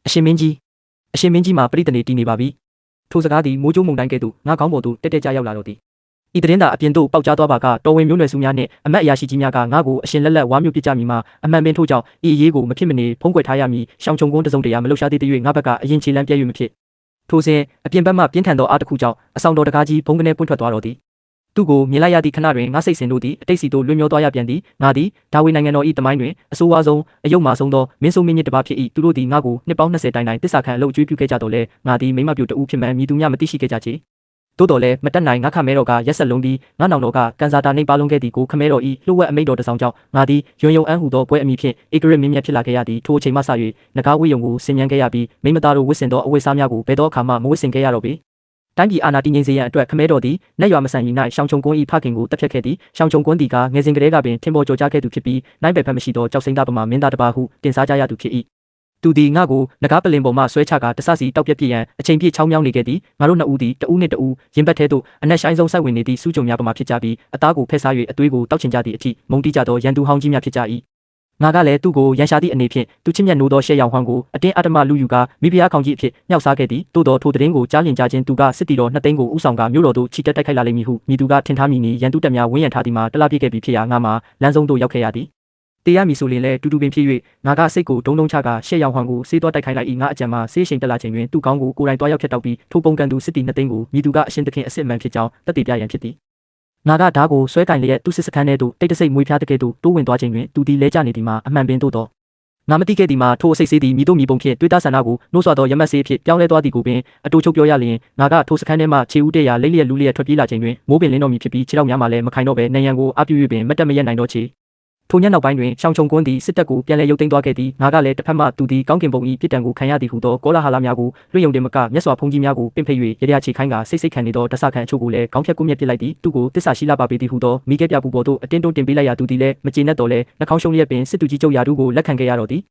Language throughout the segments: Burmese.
အရှင်မင်းမှာပရိသနေတည်နေပါပြီထိုစကားသည်မိုးကြိုးမုန်တိုင်းကဲ့သို့ငါကောင်းပေါ်သို့တက်တက်ကြရောက်လာတော့သည်ဤသတင်းသာအပြင်သို့ပေါက်ကြားသွားပါကတော်ဝင်မျိုးနွယ်စုများနှင့်အမတ်အရာရှိကြီးများကငါကိုအရှင်လက်လက်ဝါမျိုးပစ်ကြမည်မှာအမှန်ပင်ထို့ကြောင့်ဤအရေးကိုမဖြစ်မနေဖုံးကွယ်ထားရမည်ရှောင်းချုံကုန်းတစုံတရာမလှုပ်ရှားသေး၍ငါဘက်ကအရင်ခြေလမ်းပြဲ၍မဖြစ်ထိုစဉ်အပြင်ဘက်မှပြင်းထန်သောအားတစ်ခုကြောင့်အဆောင်တော်တကားကြီးဘုံကနေပွင့်ထွက်သွားတော်သည်သူ့ကိုမြင်လိုက်ရသည့်ခဏတွင်ငါစိတ်ဆင်တို့သည်အတိတ်စီသို့လွှင့်မျောသွားရပြန်သည်ငါသည်ဒါဝိနိုင်ငံတော်၏တမိုင်းတွင်အဆိုးဝါးဆုံးအယုတ်မာဆုံးသောမင်းဆိုးမင်းညစ်တစ်ပါးဖြစ်၏သူတို့သည်ငါကိုနှစ်ပေါင်း20တိုင်တိုင်တစ္ဆာခံအလုပ်အကျွေးပြုခဲ့ကြတော့လဲငါသည်မိမပြိုတူဖြစ်မှန်မြည်သူများမသိရှိခဲ့ကြချေတိုးတော်လဲမတက်နိုင်ငါခမဲတော်ကရက်ဆက်လုံးပြီးငါနောင်တော်ကကန်စာတာနှိပ်ပါလုံးခဲ့သည်ကိုခမဲတော်၏လှုပ်ဝက်အမိတ်တော်တဆောင်ကြောင့်ငါသည်ယွန်ယုံအန်းဟူသောပွဲအမိဖြင့်ဧကရစ်မြင့်မြတ်ဖြစ်လာခဲ့ရသည်ထိုအချိန်မှစ၍နဂါဝိယုံကိုဆင်ញံခဲ့ရပြီးမိမသားတို့ဝစ်စင်သောအဝတ်စားများကိုဘယ်တော့အခါမှမဝစ်စင်ခဲ့ရတော့ပေတိုင်းပြည်အာဏာတည်ငြိမ်စေရန်အတွက်ခမဲတော်သည်နက်ရွာမဆန်ရီ၌ရှောင်းချုံကွန်း၏ဖခင်ကိုတပ်ဖြတ်ခဲ့သည်ရှောင်းချုံကွန်းသည်ကငယ်စဉ်ကလေးကပင်ထင်ပေါ်ကျော်ကြားခဲ့သူဖြစ်ပြီးနိုင်ပယ်ဖက်မရှိသောကြောက်စိမ့်သားပမာမင်းသားတစ်ပါးဟုတင်စားကြရသူဖြစ်၏သူသည်ငါကိုနဂါပလင်ပေါ်မှဆွဲချကာတဆစီတောက်ပြက်ပြရန်အချိန်ပြည့်ချောင်းမြောင်းနေခဲ့သည်ငါတို့နှစ်ဦးသည်တဦးနှင့်တဦးရင်ဘတ်ထဲသို့အနက်ဆိုင်ဆုံးစိုက်ဝင်နေသည့်စူးကြုံများပမာဖြစ်ကြပြီးအသားကိုဖက်စား၍အသွေးကိုတောက်ချင်ကြသည့်အထိမုန်းတိကြသောရန်သူဟောင်းကြီးများဖြစ်ကြ၏ငါကလည်းသူ့ကိုရန်ရှာသည့်အနေဖြင့်သူချစ်မြတ်နိုးသောရှဲရောင်ဟွမ်းကိုအတင်းအဓမ္မလူယူကာမိဖုရားခေါင်ကြီးအဖြစ်ညှောက်စားခဲ့သည်သို့တော်ထိုသတင်းကိုကြားလျင်ကြားချင်းသူကစစ်တီတော်နှစ်သိန်းကိုဥဆောင်ကာမြို့တော်သို့ချီတက်တိုက်ခိုက်လာလိမ့်မည်ဟုမိသူကထင်ထားမိနေရန်သူတပ်များဝန်းရံထားသည်မှာတလားပြည့်ခဲ့ပြီးဖြစ်ရာငါမှာလမ်းဆုံးသို့ရောက်ခဲ့ရသည်တေးရမည်ဆိုရင်လည်းတူတူပင်ဖြစ်၍ငါကစိတ်ကိုဒုံဒုံချကာရှဲရောင်ဟွမ်းကိုစေးသွားတိုက်ခိုက်လိုက်၏ငါအကြံမှာဆေးရှိန်တက်လာချိန်တွင်သူ့ကောင်းကိုကိုယ်တိုင်တွားရောက်ဖြတ်တောက်ပြီးထိုပုံကန်သူစစ်တီနှစ်သိန်းကိုမိသူကအရှင်သခင်အစစ်အမှန်ဖြစ်ကြောင်းတက်တည်ပြရန်ဖြစ်သည်ငါကဓာတ်ကိုဆွဲကင်လျက်သူ့စစ်စခန်းထဲသို့တိတ်တဆိတ်မွေးဖျားတကယ်သို့တိုးဝင်သွားချိန်တွင်သူသည်လဲကျနေသည်မှာအမှန်ပင်သို့တော့ငါမသိခဲ့သည်မှာထိုအစိတ်ဆေးသည်မိတို့မိပုံဖြင့်တွေးတာဆန္ဒကိုနှိုးဆွသောရမတ်ဆေးဖြစ်ပြောင်းလဲသွားသည်ကိုပင်အတူချုပ်ပြောရလျင်ငါကထိုစခန်းထဲမှခြေဦးတရာလိမ့်လျက်လူလျက်ထွက်ပြေးလာချိန်တွင်မိုးပင်လင်းတော်မူဖြစ်ပြီးခြေထောက်များမှလည်းမခိုင်တော့ဘဲနံရံကိုအပြူ၍ပင်မတက်မရက်နိုင်တော့ချေထိုညနောက်ပိုင်းတွင်ရှောင်းချုံကွန်းသည်စစ်တပ်ကိုပြန်လည်ရုပ်သိမ်းသွားခဲ့သည်ငါကလည်းတစ်ဖက်မှသူသည်ကောင်းကင်ဘုံ၏ပြစ်ဒဏ်ကိုခံရသည်ဟုသောကောလာဟလများကိုလွှင့်ယုံတင်မကမျက်စွာဖုံးကြီးများကိုပင့်ဖိတ်၍ရရချေခိုင်းကစိတ်ခံနေသောတဆခံအချို့ကိုလည်းခေါင်းဖြတ်ကွမျက်ပစ်လိုက်သည်သူကိုတစ္ဆာရှိလာပါပေသည်ဟုသောမိခဲပြပူပေါ်သို့အတင်းတွန်းတင်ပေးလိုက်ရသူသည်လည်းမကျေနပ်တော့လဲနှာခေါင်းရှုံးလျက်ပင်စစ်သူကြီးချုပ်ရာထူးကိုလက်ခံခဲ့ရတော့သည်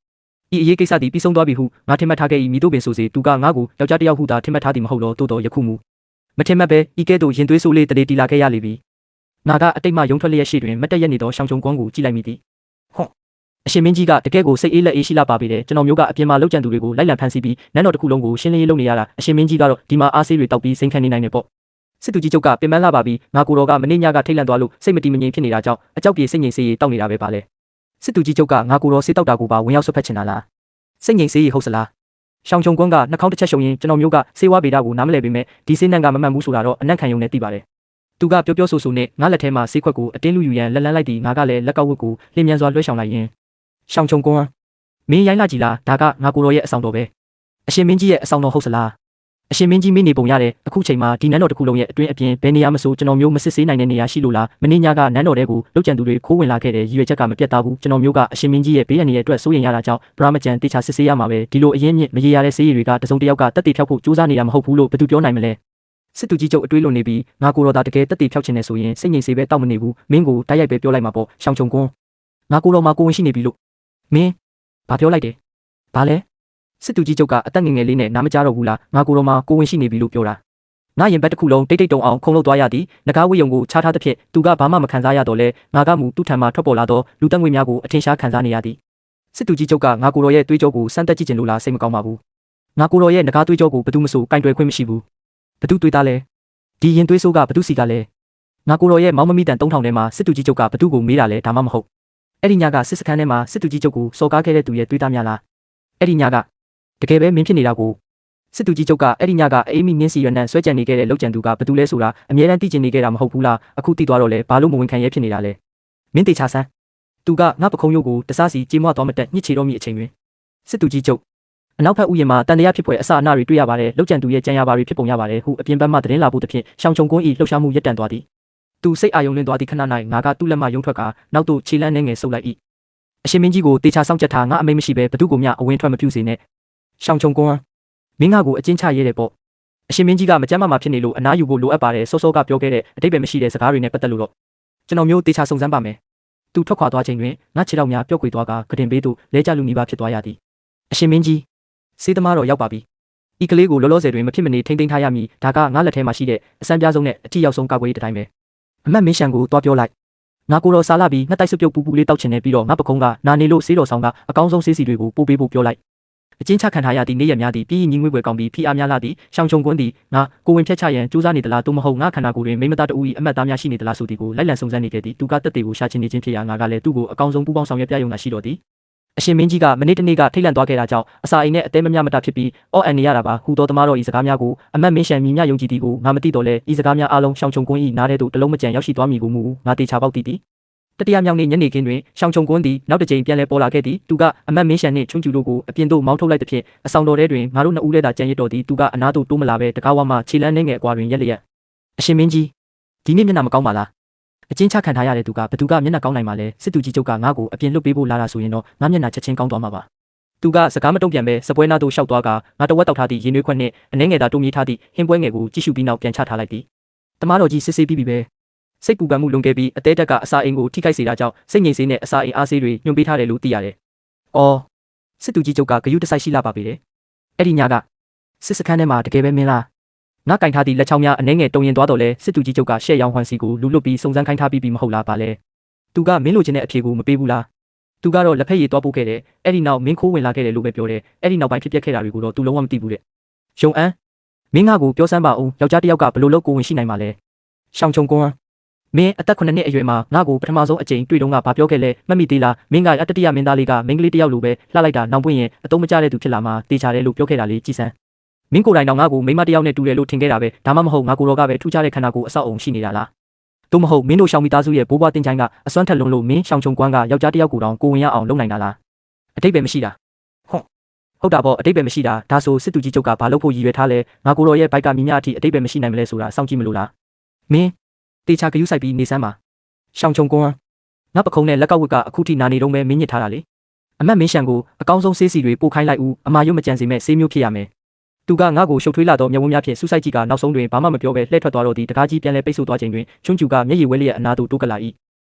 ဤအရေးကိစ္စသည်ပြီးဆုံးသွားပြီဟုငါထင်မှတ်ထားခဲ့၏မိတို့ပင်ဆိုစေသူကငါကိုယောက်ျားတစ်ယောက်ဟုသာထင်မှတ်ထားသည်မဟုတ်လောတိုးတော်ယခုမူမထင်မှတ်ပဲဤကဲ့သို့ရင်သွေးဆိုးလေးတလေတီလာခဲ့ရလေပြီငါကအတိတ်မှယုံထွက်လျက်ရှိတွင်မတက်ရက်နေသောရှောင်းချုံကွန်းကိုကြည့်လိုက်မိသည်ဟွန်းအရှင်မင်းကြီးကတကယ်ကိုစိတ်အေးလက်အေးရှိလာပါပေတယ်ကျွန်တော်မျိုးကအပြင်မှာလောက်ကျန်သူတွေကိုလိုက်လံဖမ်းဆီးပြီးနန်းတော်တစ်ခုလုံးကိုရှင်းလင်းရေးလုပ်နေရတာအရှင်မင်းကြီးကတော့ဒီမှာအားဆေးတွေတောက်ပြီးစိန်ခံနေနိုင်တယ်ပေါ့စစ်သူကြီးချုပ်ကပင်ပန်းလာပါပြီငါကိုတော်ကမနေ့ညကထိတ်လန့်သွားလို့စိတ်မတည်မငြိမ်ဖြစ်နေတာကြောင့်အကြောက်ပြေစိတ်ငြိမ်စေးတောက်နေတာပဲပါလေစစ်သူကြီးချုပ်ကငါကိုတော်ဆေးတောက်တာကိုပါဝင်ရောက်ဆွတ်ဖက်ချင်တာလားစိတ်ငြိမ်စေးဟုတ်စလားရှောင်းချုံကွန်းကနှာခေါင်းတစ်ချက်ရှုံရင်ကျွန်တော်မျိုးကဆေးဝါးဗေဒကိုနားမလည်ပေမဲ့ဒီဆေးနှံကမမှန်ဘူးဆိုတာတော့အနံ့ခံယုံနဲ့သိပါတယ်သူကပြောဆိုနဲ့ငါလက်ထဲမှာဆေးခွက်ကိုအတင်းလူယူရန်လက်လန်းလိုက်သည်ငါကလည်းလက်ကောက်ဝတ်ကိုလျင်မြန်စွာလွှဲရှောင်လိုက်ရင်ရှောင်းချုံကွန်းမင်းရိုင်းလာကြည်လားဒါကငါကိုတော်ရဲ့အဆောင်တော်ပဲအရှင်မင်းကြီးရဲ့အဆောင်တော်ဟုတ်စလားအရှင်မင်းကြီးမင်းနေပုံရတယ်အခုချိန်မှာဒီနန်းတော်တစ်ခုလုံးရဲ့အတွင်းအပြင်ဘယ်နေရာမဆိုကျွန်တော်မျိုးမစစ်ဆေးနိုင်တဲ့နေရာရှိလို့လားမင်းညကနန်းတော်ထဲကိုလောက်ကျန်သူတွေခိုးဝင်လာခဲ့တဲ့ရည်ရွယ်ချက်ကမပြတ်သားဘူးကျွန်တော်မျိုးကအရှင်မင်းကြီးရဲ့ဘေးရန်ရဲ့အတွက်စိုးရိမ်ရတာကြောင့်ဗြဟ္မကျန်တေချာစစ်ဆေးရမှာပဲဒီလိုအရင်မြင့်မရေရတဲ့ဆေးရည်တွေကတစုံတစ်ယောက်ကတက်တေဖြောက်ဖို့ကြိုးစားနေတာမဟုတ်ဘူးလို့ဘယ်သူပြောနိုင်မလဲစစ်သူကြီးချုပ်အတွေးလွန်နေပြီးငါကိုတော်သာတကယ်တက်တေဖြောက်ချင်နေဆိုရင်စိတ်ငြိမ်စေပဲတောက်မနေဘူးမင်းကိုတိုက်ရိုက်ပဲပြောလိုက်မှာပေါ့ရှောင်းချုံကွန်းငါကိုတော်မှာကိုဝင်ရှိနေပြီလို့မင်းဘာပြောလိုက်တယ်ဘာလဲစစ်သူကြီးချုပ်ကအသက်ငယ်ငယ်လေးနဲ့နားမကြားတော့ဘူးလားငါကိုတော်မှာကိုဝင်ရှိနေပြီလို့ပြောတာငါရင်ဘတ်တစ်ခုလုံးတိတ်တိတ်တုံအောင်ခုံလို့သွားရသည်ငကားဝိယုံကိုချထားသဖြင့်သူကဘာမှမခံစားရတော့လဲငါကမူသူ့ထံမှထွက်ပေါ်လာသောလူတက်ငွေများကိုအထင်ရှားခံစားနေရသည်စစ်သူကြီးချုပ်ကငါကိုတော်ရဲ့တွေးကြောကိုစမ်းသက်ကြည့်ချင်လို့လားစိတ်မကောင်းပါဘူးငါကိုတော်ရဲ့ငကားတွေးကြောကိုဘယ်သူမှမဆိုကင်တွယ်ခွင့်မရှိဘူးဘယ်သူတွေးသားလဲဒီရင်တွေးဆိုးကဘယ်သူစီကလဲငါကိုတော်ရဲ့မောင်မမိတန်3000ထဲမှာစစ်သူကြီးချုပ်ကဘယ်သူကိုမေးတာလဲဒါမှမဟုတ်အဲ့ဒီညကစစ်စခန်းထဲမှာစစ်သူကြီးချုပ်ကိုစော်ကားခဲ့တဲ့သူရဲ့တွေးသားများလားအဲ့ဒီညကတကယ်ပဲမင်းဖြစ်နေတာကိုစစ်သူကြီးချုပ်ကအဲ့ဒီညကအေးမီနင်းစီရနံဆွဲကြံနေခဲ့တဲ့လောက်ကျန်သူကဘယ်သူလဲဆိုတာအမြဲတမ်းသိကျင်နေခဲ့တာမဟုတ်ဘူးလားအခုသိသွားတော့လဲဘာလို့မဝင်ခံရဲဖြစ်နေတာလဲမင်းတေချာဆန်းသူကငါပခုံးရုပ်ကိုတစားစီကြေးမွသွားမတက်ညှစ်ချေတော့မိအချိန်တွင်စစ်သူကြီးချုပ်အနောက်ဘက်ဥယျာဉ်မှာတန်တရားဖြစ်ဖွယ်အစအနတွေတွေ့ရပါတယ်လောက်ကျန်သူရဲ့ကြံရပါတွေဖြစ်ပုံရပါတယ်ဟုအပြင်ဘက်မှသတင်းလာဖို့တဖြင့်ရှောင်းချုံကွန်းဤလှုပ်ရှားမှုရပ်တန့်သွားသည်သူစိတ်အာရုံလွင့်သွားသည့်ခဏ၌ငါကသူ့လက်မှယုံထွက်ကနောက်သို့ခြေလန်းနှဲငယ်ဆုပ်လိုက်၏အရှင်မင်းကြီးကိုတေချာစောင့်ကြက်ထားငါအမိတ်မရှိပဲဘသူကိုမျှအဝင်ထွက်မပြုစေနဲ့ရှောင်းချုံကွန်းမင်းငါကိုအကျဉ်းချရဲတယ်ပေါ့အရှင်မင်းကြီးကမကြမ်းမဖြစ်နေလို့အနားယူဖို့လိုအပ်ပါတယ်စောစောကပြောခဲ့တဲ့အတိတ်ပဲမရှိတဲ့စကားတွေနဲ့ပတ်သက်လို့တော့ကျွန်တော်မျိုးတေချာစုံစမ်းပါမယ်သူထွက်ခွာသွားချိန်တွင်ငါခြေထောက်များပျော့ကွေသွားကကတင်ဘေးသို့လဲကျလူနီးပါးဖြစ်သွားရသည်အရှင်မင်းကြီးစေးသမားတော်ရောက်ပါပြီဤကလေးကိုလောလောဆယ်တွင်မဖြစ်မနေထိမ့်သိမ်းထားရမည်ဒါကငါလက်ထဲမှာရှိတဲ့အစမ်းပြားဆုံးနဲ့အထီရောက်ဆုံးကာကွယ်ရေးတစ်တိုင်းပဲအမတ်မင်းရှန်ကိုတွားပြောလိုက်ငါကိုတော်စားလာပြီးငှက်တိုက်စွပ်ပြုတ်ပူပူလေးတောက်ချင်နေပြီးတော့ငါပကုံးကနာနေလို့ဆေးတော်ဆောင်ကအကောင်းဆုံးဆေးစီတွေကိုပို့ပေးဖို့ပြောလိုက် အကျဉ်းချခံထားရသည့်နေ့ရက်များသည်ပြည်ညီငွေ့ွယ်ကောင်းပြီးဖိအားများလာသည့်ရှောင်းချုံကွန်းသည်ငါကိုဝင်ဖြတ်ချရန်ကြိုးစားနေသလားသို့မဟုတ်ငါခန္ဓာကိုယ်တွင်မိမသားတဦး၏အမတ်သားများရှိနေသလားဆိုသည်ကိုလိုက်လံစုံစမ်းနေခဲ့သည်သူကတက်သေးကိုရှာချင်နေခြင်းဖြစ်ရာငါကလည်းသူ့ကိုအကောင်းဆုံးပူးပေါင်းဆောင်ရွက်ပြရုံသာရှိတော့သည်အရှင်မင်းကြီးကမနေ့တနေ့ကထိတ်လန့်သွားခဲ့တာကြောင့်အစာအိမ်နဲ့အသေးမမြမတဖြစ်ပြီးအော်အန်နေရတာပါဟူသောသမားတော်၏စကားများကိုအမတ်မင်းရှန်မြင်မြယုံကြည်သည်ကိုငါမသိတော့လဲဤစကားများအားလုံးရှောင်းချုံကွန်း၏နားထဲသို့တလုံးမကြံရောက်ရှိသွားမည်ကိုမူငါတေချာပေါက်သိသည်တတိယမြောက်နေ့ညနေခင်းတွင်ရှောင်းချုံကွန်းသည်နောက်တစ်ကြိမ်ပြန်လည်ပေါ်လာခဲ့သည်သူကအမတ်မင်းရှန်နှင့်ချွန်းကျူတို့ကိုအပြင်သို့မောင်းထုတ်လိုက်သဖြင့်အဆောင်တော်ထဲတွင်ငါတို့နှစ်ဦးလည်းသာကြံရစ်တော်သည်သူကအနားသို့တိုးမလာဘဲတကားဝမှခြေလမ်းနှင်းငယ်အကွာတွင်ရက်လျက်အရှင်မင်းကြီးဒီနေ့မျက်နှာမကောင်းပါလားအကျဉ်းချခံထားရတဲ့သူကဘသူကမျက်နှာကောင်းနိုင်မှာလဲစစ်သူကြီးချုပ်ကငါ့ကိုအပြင်လွတ်ပေးဖို့လာတာဆိုရင်တော့ငါမျက်နှာချက်ချင်းကောင်းသွားမှာပါသူကစကားမတုံ့ပြန်ပဲစပွဲနာသို့ရှောက်သွားကငါတဝက်တောက်ထားသည့်ရေနွေးခွက်နှင့်အနှဲငယ်သာတိုးမြေးထားသည့်ဟင်းပွဲငယ်ကိုကြည့်ရှုပြီးနောက်ပြန်ချထားလိုက်သည်တမားတော်ကြီးစစ်ဆေးပြီးပြီပဲစိတ်ပူပန်မှုလွန်ကဲပြီးအသေးတက်ကအစာအိမ်ကိုထိခိုက်စေတာကြောင့်စိတ်ငြိမ်စေးနဲ့အစာအိမ်အားဆေးတွေညွှန်ပေးထားတယ်လို့သိရတယ်။အော်စစ်သူကြီးချုပ်ကဂယုတစိုက်ရှိလာပါပေတယ်။အဲ့ဒီညကစစ်စခန်းထဲမှာတကယ်ပဲမင်းလားငါကင်ထားသည့်လက်ချောင်းများအနှဲငယ်တုံရင်သွားတော့လဲစစ်သူကြီးချုပ်ကရှက်ရောင်ဟန်စီကိုလူလွတ်ပြီးစုံစမ်းခိုင်းထားပြီးမဟုတ်လားပါလဲ။သူကမင်းလိုချင်တဲ့အဖြေကိုမပေးဘူးလား။သူကတော့လက်ဖက်ရည်သွားပို့ခဲ့တယ်။အဲ့ဒီနောက်မင်းခိုးဝင်လာခဲ့တယ်လို့ပဲပြောတယ်။အဲ့ဒီနောက်ပိုင်းဖြစ်ပျက်ခဲ့တာတွေကိုတော့သူလုံးဝမသိဘူးတဲ့။ယုံအန်းမင်းငါကိုပြောစမ်းပါဦးယောက်ျားတစ်ယောက်ကဘလို့လို့ကိုဝင်ရှိနိုင်မှာလဲ။ရှောင်းချုံကွန်းမင်းအသက်9နှစ်အရွယ်မှာငါ့ကိုပထမဆုံးအကြိမ်တွေ့တော့ငါဘာပြောခဲ့လဲမှတ်မိသေးလားမင်းကအတ္တတိယမင်းသားလေးကမိန်းကလေးတစ်ယောက်လိုပဲလှလိုက်တာနောက်ပွင့်ရင်အတုံးမကျတဲ့သူဖြစ်လာမှတေချာတယ်လို့ပြောခဲ့တာလေးကြည်စမ်းမင်းကိုယ်တိုင်တော့ငါ့ကိုမိန်းမတစ်ယောက်နဲ့တူတယ်လို့ထင်ခဲ့တာပဲဒါမှမဟုတ်ငါကိုယ်တော်ကပဲထူးခြားတဲ့ခန္ဓာကိုယ်အဆောက်အုံရှိနေတာလားသို့မဟုတ်မင်းတို့ရှောင်းမိသားစုရဲ့ဘိုးဘွားတင်ချိုင်းကအစွမ်းထက်လွန်လို့မင်းရှောင်းချုံကွမ်းကယောက်ျားတစ်ယောက်ကိုတောင်ကိုဝင်ရအောင်လုပ်နိုင်တာလားအတိတ်ပဲမရှိတာဟုတ်တာပေါ့အတိတ်ပဲမရှိတာဒါဆိုစစ်သူကြီးချုပ်ကဘာလုပ်ဖို့ရည်ရွယ်ထားလဲငါကိုယ်တော်ရဲ့ဘိုက်ကမြညာအထိအတိတ်ပဲမရှိနိုင်မလဲဆိုတာစောင့်ကြည့်မလို့လားမင်းတေချာဂယုစိုက်ပြီးနေစမ်းပါရှောင်းချုံကွန်းငါပခုံးနဲ့လက်ကဝတ်ကအခုထိနာနေတော့မဲမင်းညစ်ထားတာလေအမတ်မင်းရှန်ကိုအကောင်းဆုံးဆေးစီတွေပို့ခိုင်းလိုက်ဦးအမာရွတ်မကြံစေမဲ့ဆေးမျိုးဖြစ်ရမယ်သူကငါ့ကိုရှုပ်ထွေးလာတော့မျက်ဝန်းများဖြင့်စူးစိုက်ကြည့်ကနောက်ဆုံးတွင်ဘာမှမပြောဘဲလှည့်ထွက်သွားတော့သည်တကားကြီးပြန်လဲပိတ်ဆို့သွားချိန်တွင်ချွန်းကျူကမျက်ရည်ဝဲလျက်အနားသို့တိုးကလာ၏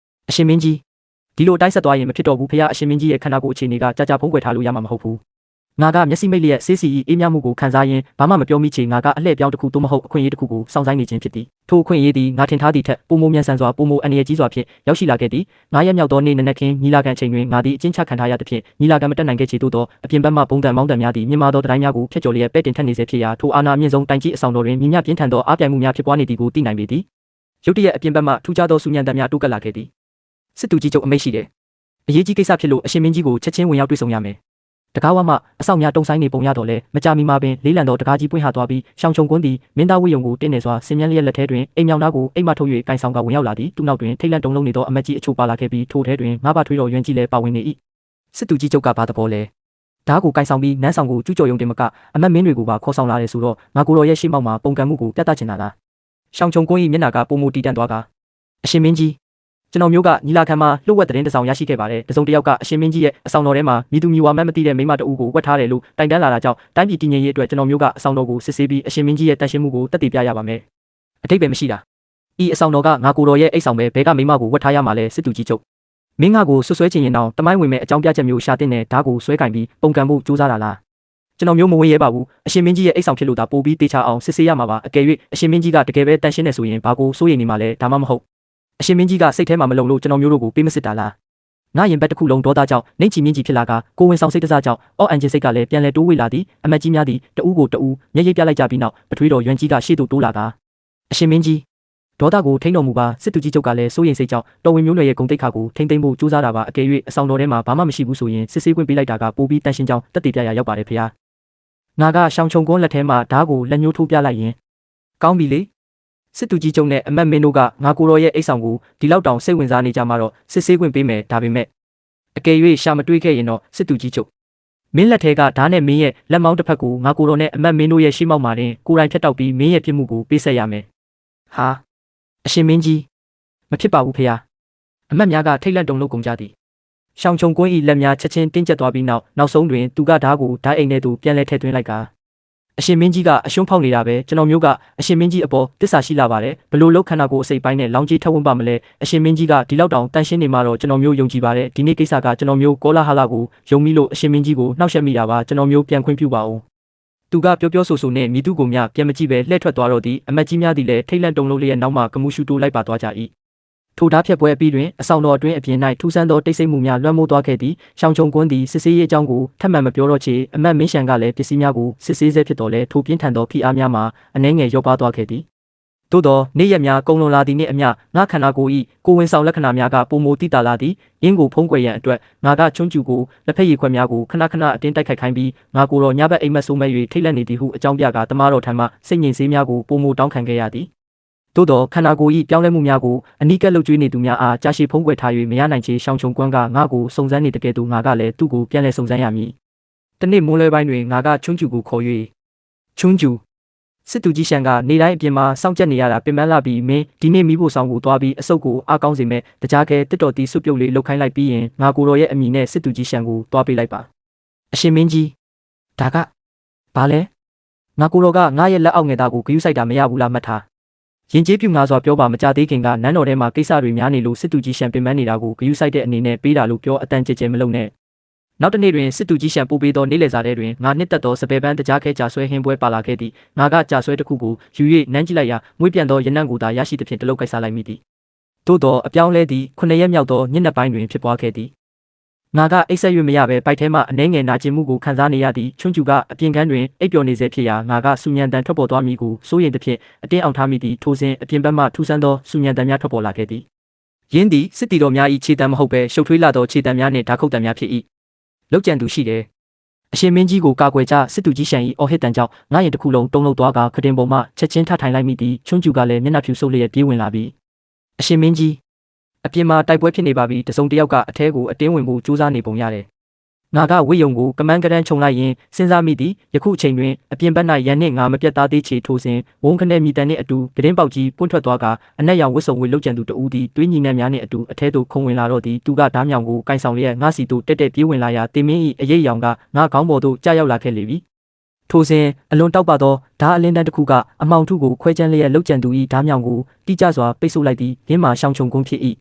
အရှင်မင်းကြီးဒီလိုတိုက်ဆက်သွားရင်မဖြစ်တော့ဘူးဖခင်အရှင်မင်းကြီးရဲ့ခန္ဓာကိုယ်အခြေအနေကကြာကြာဖုံးကွယ်ထားလို့ရမှာမဟုတ်ဘူးငါကမျက်စိမိတ်လျက်ဆေးစီအေးမြမှုကိုခံစားရင်းဘာမှမပြောမိချေငါကအလှည့်ပြောင်းတစ်ခုသို့မဟုတ်အခွင့်အရေးတစ်ခုကိုစောင့်ဆိုင်းနေခြင်းဖြစ်သည်ထိုအခွင့်အရေးသည်ငါထင်ထားသည့်ထက်ပိုမိုမြန်ဆန်စွာပိုမိုအန္တရာယ်ကြီးစွာဖြင့်ရောက်ရှိလာခဲ့သည်9ရက်မြောက်သောနေ့နနက်ခင်းညီလာခံချိန်တွင်ငါသည်အကျဉ်းချခံထားရသဖြင့်ညီလာခံမတက်နိုင်ခဲ့ချေသို့သောအပြင်ဘက်မှပုံတန်မောင်းတန်များသည်မြင်မာသောတိုင်းများကိုဖျက်ကျော်လျက်ပဲ့တင်ထက်နေစေဖြစ်ရာထိုအာဏာအမြင့်ဆုံးတိုင်ကြီးအဆောင်တော်တွင်မြင်မြပြင်းထန်သောအားပြိုင်မှုများဖြစ်ပွားနေသည်ကိုသိနိုင်ပေသည်ရုတ်တရက်အပြင်ဘက်မှထူးခြားသောစူညံတံများတိုးကပ်လာခဲ့သည်စစ်သူကြီးချုပ်အမိတ်ရှိတယ်အရေးကြီးကိစ္စဖြစ်လို့အရှင်မင်းကြီးကိုချက်ချင်းဝင်ရောက်တွေ့ဆုံရမယ်တကားဝမှအဆောင်များတုံဆိုင်နေပုံရတော့လဲမကြမီမှာပင်လေးလံတော်တကားကြီးပွင့်ဟသွားပြီးရှောင်းချုံကွန်းသည်မင်းသားဝိယုံကိုတင်းနေစွာဆင်မြန်းလျက်လက်ထဲတွင်အိမ်မြောင်သားကိုအိမ်မထုတ်၍ကန်ဆောင်ကဝင်ရောက်လာသည်သူနောက်တွင်ထိတ်လန့်တုန်လှုပ်နေသောအမတ်ကြီးအချို့ပါလာခဲ့ပြီးထိုထဲတွင်ငါးပါထွေးတော်ရွှင်ကြီးလည်းပါဝင်နေ၏စစ်သူကြီးချုပ်ကဘာသဘောလဲဓားကိုကန်ဆောင်ပြီးနန်းဆောင်ကိုကျူးကျော်ယုံတင်မကအမတ်မင်းတွေကိုပါခေါ်ဆောင်လာတယ်ဆိုတော့ငါကိုယ်တော်ရဲ့ရှေ့မောက်မှာပုံကံမှုကိုပြသချင်တာလားရှောင်းချုံကွန်း၏မျက်နှာကပုံမူတီးတန့်သွားကအရှင်မင်းကြီးကျွန်တော်မျိုးကညီလာခံမှာလှုပ်ဝက်သတင်းတစ်စောင်ရရှိခဲ့ပါတယ်တစုံတစ်ယောက်ကအရှင်မင်းကြီးရဲ့အဆောင်တော်ထဲမှာမြည်သူမြည်ဝါမှမသိတဲ့မိမတအူးကိုဝတ်ထားတယ်လို့တိုင်တန်းလာတာကြောင့်တိုင်းပြည်တည်ငြိမ်ရေးအတွက်ကျွန်တော်မျိုးကအဆောင်တော်ကိုစစ်ဆေးပြီးအရှင်မင်းကြီးရဲ့တန်ရှင်းမှုကိုတက်တည်ပြရပါမယ်အတိတ်ပဲမရှိတာဤအဆောင်တော်ကငါကိုယ်တော်ရဲ့အိတ်ဆောင်ပဲဘဲကမိမကိုဝတ်ထားရမှာလဲစစ်သူကြီးချုပ်မင်းငါကိုဆွဆွဲချင်ရင်တော့တမိုင်းဝင်မဲ့အကြောင်းပြချက်မျိုးရှာတင်တဲ့ဓာတ်ကိုဆွဲကင်ပြီးပုံကံဖို့ကြိုးစားတာလားကျွန်တော်မျိုးမဝင်ရဲပါဘူးအရှင်မင်းကြီးရဲ့အိတ်ဆောင်ဖြစ်လို့ဒါပို့ပြီးတေချာအောင်စစ်ဆေးရမှာပါအကယ်၍အရှင်မင်းကြီးကတကယ်ပဲတန်ရှင်းနေဆိုရင်ဘာကိုစိုးရိမ်နေမှာလဲဒါမှမဟုတ်အရှင်မင်းကြီးကစိတ်ထဲမှာမလုံလို့ကျွန်တော်မျိုးတို့ကိုပေးမစစ်တာလားငါရင်ဘက်တစ်ခုလုံးဒေါသကြောင့်နှိမ့်ချီမြင့်ချီဖြစ်လာကကိုဝင်ဆောင်စိတ်တစားကြောင့်အော့အန်ဂျင်စိတ်ကလည်းပြန်လဲတိုးဝေးလာသည်အမတ်ကြီးများသည်တဦးကိုတဦးမျက်ရည်ပြလိုက်ကြပြီးနောက်ပထွေးတော်ရွှင်ကြီးကရှေ့သို့တိုးလာကအရှင်မင်းကြီးဒေါသကိုထိန်းတော်မူပါစစ်သူကြီးချုပ်ကလည်းစိုးရိမ်စိတ်ကြောင့်တော်ဝင်မျိုးနွယ်ရဲ့ဂုံတိတ်ခါကိုထိမ့်သိမ်းဖို့ကြိုးစားတာပါအကယ်၍အဆောင်တော်ထဲမှာဘာမှမရှိဘူးဆိုရင်စစ်ဆေးခွင့်ပေးလိုက်တာကပိုပြီးတန်ရှင်းကြောင်းတက်တည်ပြရရောက်ပါတယ်ဖေဟာငါကရှောင်းချုံကွန်းလက်ထဲမှာဓားကိုလက်ညှိုးထိုးပြလိုက်ရင်ကောင်းပြီလေစစ်သူကြီးချုပ်နဲ့အမတ်မင်းတို့ကငါကိုယ်တော်ရဲ့အိတ်ဆောင်ကိုဒီလောက်တောင်စိတ်ဝင်စားနေကြမှာတော့စစ်ဆေးခွင့်ပေးမယ်ဒါပေမဲ့အကယ်၍ရှာမတွေးခဲ့ရင်တော့စစ်သူကြီးချုပ်မင်းလက်ထဲကဓာတ်နဲ့မင်းရဲ့လက်မောင်းတစ်ဖက်ကိုငါကိုယ်တော်နဲ့အမတ်မင်းတို့ရဲ့ရှေ့မောက်မှာတင်ကိုယ်တိုင်ဖြတ်တောက်ပြီးမင်းရဲ့ပြစ်မှုကိုပေးဆက်ရမယ်ဟာအရှင်မင်းကြီးမဖြစ်ပါဘူးဖေဟာအမတ်များကထိတ်လန့်တုန်လှုပ်ကုန်ကြသည်ရှောင်းချုံကွင်း၏လက်များချက်ချင်းတင်းကျပ်သွားပြီးနောက်ဆုံးတွင်သူကဓာတ်ကိုဓာတ်အိမ်ထဲသို့ပြန်လဲထည့်သွင်းလိုက်ကအရှင်မင်းကြီးကအရှုံးဖောက်နေတာပဲကျွန်တော်မျိုးကအရှင်မင်းကြီးအပေါ်တစ္ဆာရှိလာပါတယ်ဘလို့လောက်ခန္ဓာကိုယ်အစိပ်ပိုင်းနဲ့လောင်ကြီးထက်ဝန်းပါမလဲအရှင်မင်းကြီးကဒီလောက်တောင်တန်ရှင်းနေမှတော့ကျွန်တော်မျိုးယုံကြည်ပါတယ်ဒီနေ့ကိစ္စကကျွန်တော်မျိုးကောလာဟလကိုယုံမိလို့အရှင်မင်းကြီးကိုနှောက်ယှက်မိတာပါကျွန်တော်မျိုးပြန်ခွင့်ပြုပါဦးသူကပြောဆိုနဲ့မိသူကိုမြပြန်မကြည့်ပဲလှည့်ထွက်သွားတော့သည်အမတ်ကြီးများသည်လည်းထိတ်လန့်တုန်လှုပ်လျက်နောက်မှကမှုရှူတိုးလိုက်ပါသွားကြ၏ ထိုဓာဖြတ်ပွဲအပြီးတွင်အဆောင်တော်အတွင်းအပြင်၌ထူးဆန်းသောတိတ်ဆိတ်မှုများလွှမ်းမိုးသွားခဲ့သည်ရှောင်းချုံကွန်းသည်စစ်ဆေးရေးအကြောင်းကိုထပ်မံမပြောတော့ချေအမတ်မင်းရှန်ကလည်းပစ္စည်းများကိုစစ်ဆေးဆဲဖြစ်တော်လဲထိုပြင်းထန်သောဖိအားများမှာအနှဲငယ်ရော့ပါသွားခဲ့သည်သို့သောနေ့ရက်များကုန်လွန်လာသည်နှင့်အမျှငါခန္ဓာကိုယ်၏ကိုဝင်ဆောင်လက္ခဏာများကပုံမူတိတာလာသည်ရင်းကိုဖုံးကွယ်ရန်အတွက်ငါကချွန်းကျူကိုလက်ဖက်ရည်ခွက်များကိုခဏခဏအတင်းတိုက်ခိုက်ခိုင်းပြီးငါကိုယ်တော်ညဘက်အိမ်မက်ဆိုးမဲ့၍ထိတ်လန့်နေသည်ဟုအကြောင်းပြကတမားတော်ထံမှစိတ်ငြိမ်စေးများကိုပုံမူတောင်းခံခဲ့ရသည်သို့သောခန္ဓာကိုယ်၏ပြောင်းလဲမှုများကိုအနီးကပ်လှုပ်ကြွေးနေသူများအားကြာရှည်ဖုံးကွယ်ထား၍မရနိုင်ချေရှောင်းချုံကွန်းကငါကိုစုံစမ်းနေတကယ်သူငါကလည်းသူ့ကိုပြန်လည်စုံစမ်းရမည်တနေ့မိုးလွဲပိုင်းတွင်ငါကချွန်းကျူကိုခေါ်၍ချွန်းကျူစစ်သူကြီးရှန်ကနေတိုင်းအပြင်မှာစောင့်ကြက်နေရတာပင်ပန်းလာပြီးမင်းဒီနေ့မိဖို့ဆောင်ကိုသွားပြီးအစုပ်ကိုအားကောင်းစေမဲ့တကြားကဲတစ်တော်တီစွပ်ပြုတ်လေးလှုပ်ခိုင်းလိုက်ပြီးရင်ငါကိုယ်တော်ရဲ့အမိနဲ့စစ်သူကြီးရှန်ကိုသွားပေးလိုက်ပါအရှင်မင်းကြီးဒါကဘာလဲငါကိုယ်တော်ကငါရဲ့လက်အောက်ငယ်သားကိုဂယုစိုက်တာမရဘူးလားမှတ်ထားရင်ကျေးပြူငါစွာပြောပါမကြသေးခင်ကနန်းတော်ထဲမှာကိစ္စတွေများနေလို့စစ်သူကြီးရှန်ပင်ပန်းနေတာကိုဂယုစိုက်တဲ့အနေနဲ့ပေးတာလို့ပြောအတန်ကြဲကြဲမလုပ်နဲ့နောက်တနေ့တွင်စစ်သူကြီးရှန်ပို့ပေးသောနေ့လည်စာထဲတွင်ငါနှစ်သက်သောစပယ်ပန်းတကြားခဲကြာဆွဲဟင်းပွဲပါလာခဲ့သည်ငါကကြာဆွဲတစ်ခုကိုယူ၍နမ်းကြည့်လိုက်ရာငွေပြန်သောရနံ့ကိုသာရရှိသဖြင့်တလုတ်ကိုက်စားလိုက်မိသည်သို့သောအပြောင်းလဲသည်9ရက်မြောက်သောညနေပိုင်းတွင်ဖြစ်ပွားခဲ့သည်ငါကအိတ်ဆက်၍မရဘဲပိုက်ထဲမှအနှဲငယ်နာကျင်မှုကိုခံစားနေရသည်ချွန်းကျူကအပြင်ကန်းတွင်အိပ်ပျော်နေစေဖြစ်ရာငါကစူညံတန်ထွက်ပေါ်သွားမည်ကိုစိုးရိမ်သဖြင့်အတင်းအောင်ထားမိသည်ထိုစဉ်အပြင်ဘက်မှထူဆန်းသောစူညံတန်များထွက်ပေါ်လာခဲ့သည်ယင်းသည်စစ်တီတော်များ၏ခြေတံမဟုတ်ဘဲရှုပ်ထွေးလာသောခြေတံများနှင့်ဓာခုတ်တံများဖြစ်၏လောက်ကျန်သူရှိတယ်အရှင်မင်းကြီးကိုကာကွယ်ကြစစ်သူကြီးရှန်၏အော်ဟစ်တန်ကြောင့်ငါရင်တစ်ခုလုံးတုံးလုံးသွားကခတင်ပေါ်မှချက်ချင်းထထိုင်လိုက်မိသည်ချွန်းကျူကလည်းမျက်နှာဖြူဆုပ်လျက်ပြေးဝင်လာပြီးအရှင်မင်းကြီးအပြင်မှာတိုက်ပွဲဖြစ်နေပါပြီတစုံတစ်ယောက်ကအထဲကိုအတင်းဝင်ဖို့ကြိုးစားနေပုံရတယ်ငါကဝိယုံကိုကမန်းကရန်ခြုံလိုက်ရင်စဉ်းစားမိသည်ယခုအချိန်တွင်အပြင်ဘက်၌ရန်နှင့်ငါမပြတ်သားသေးချေထိုးစဉ်ဝုန်းခနဲ့မိတန်နှင့်အတူကရင်ပေါက်ကြီးပွန့်ထွက်သွားကအနက်ရောင်ဝတ်စုံဝေလှုပ်ကြံသူတဦးသည်တွင်းညီနံများနှင့်အတူအထဲသို့ခုံဝင်လာတော့သည်သူကဓားမြောင်ကိုကင်ဆောင်လျက်ငါစီသို့တက်တက်ပြေးဝင်လာရာတင်မင်း၏အရေးရောင်ကငါခေါင်းပေါ်သို့ကြာရောက်လာခဲ့လေပြီထိုစဉ်အလွန်တောက်ပသောဓားအလင်းတန်းတစ်ခုကအမောင်ထုကိုခွဲချမ်းလျက်လှုပ်ကြံသူ၏ဓားမြောင်ကိုတိကျစွာပိတ်ဆို့လိုက်သည်ရင်းမှာရှောင်းချုံကုန်ဖြစ်၏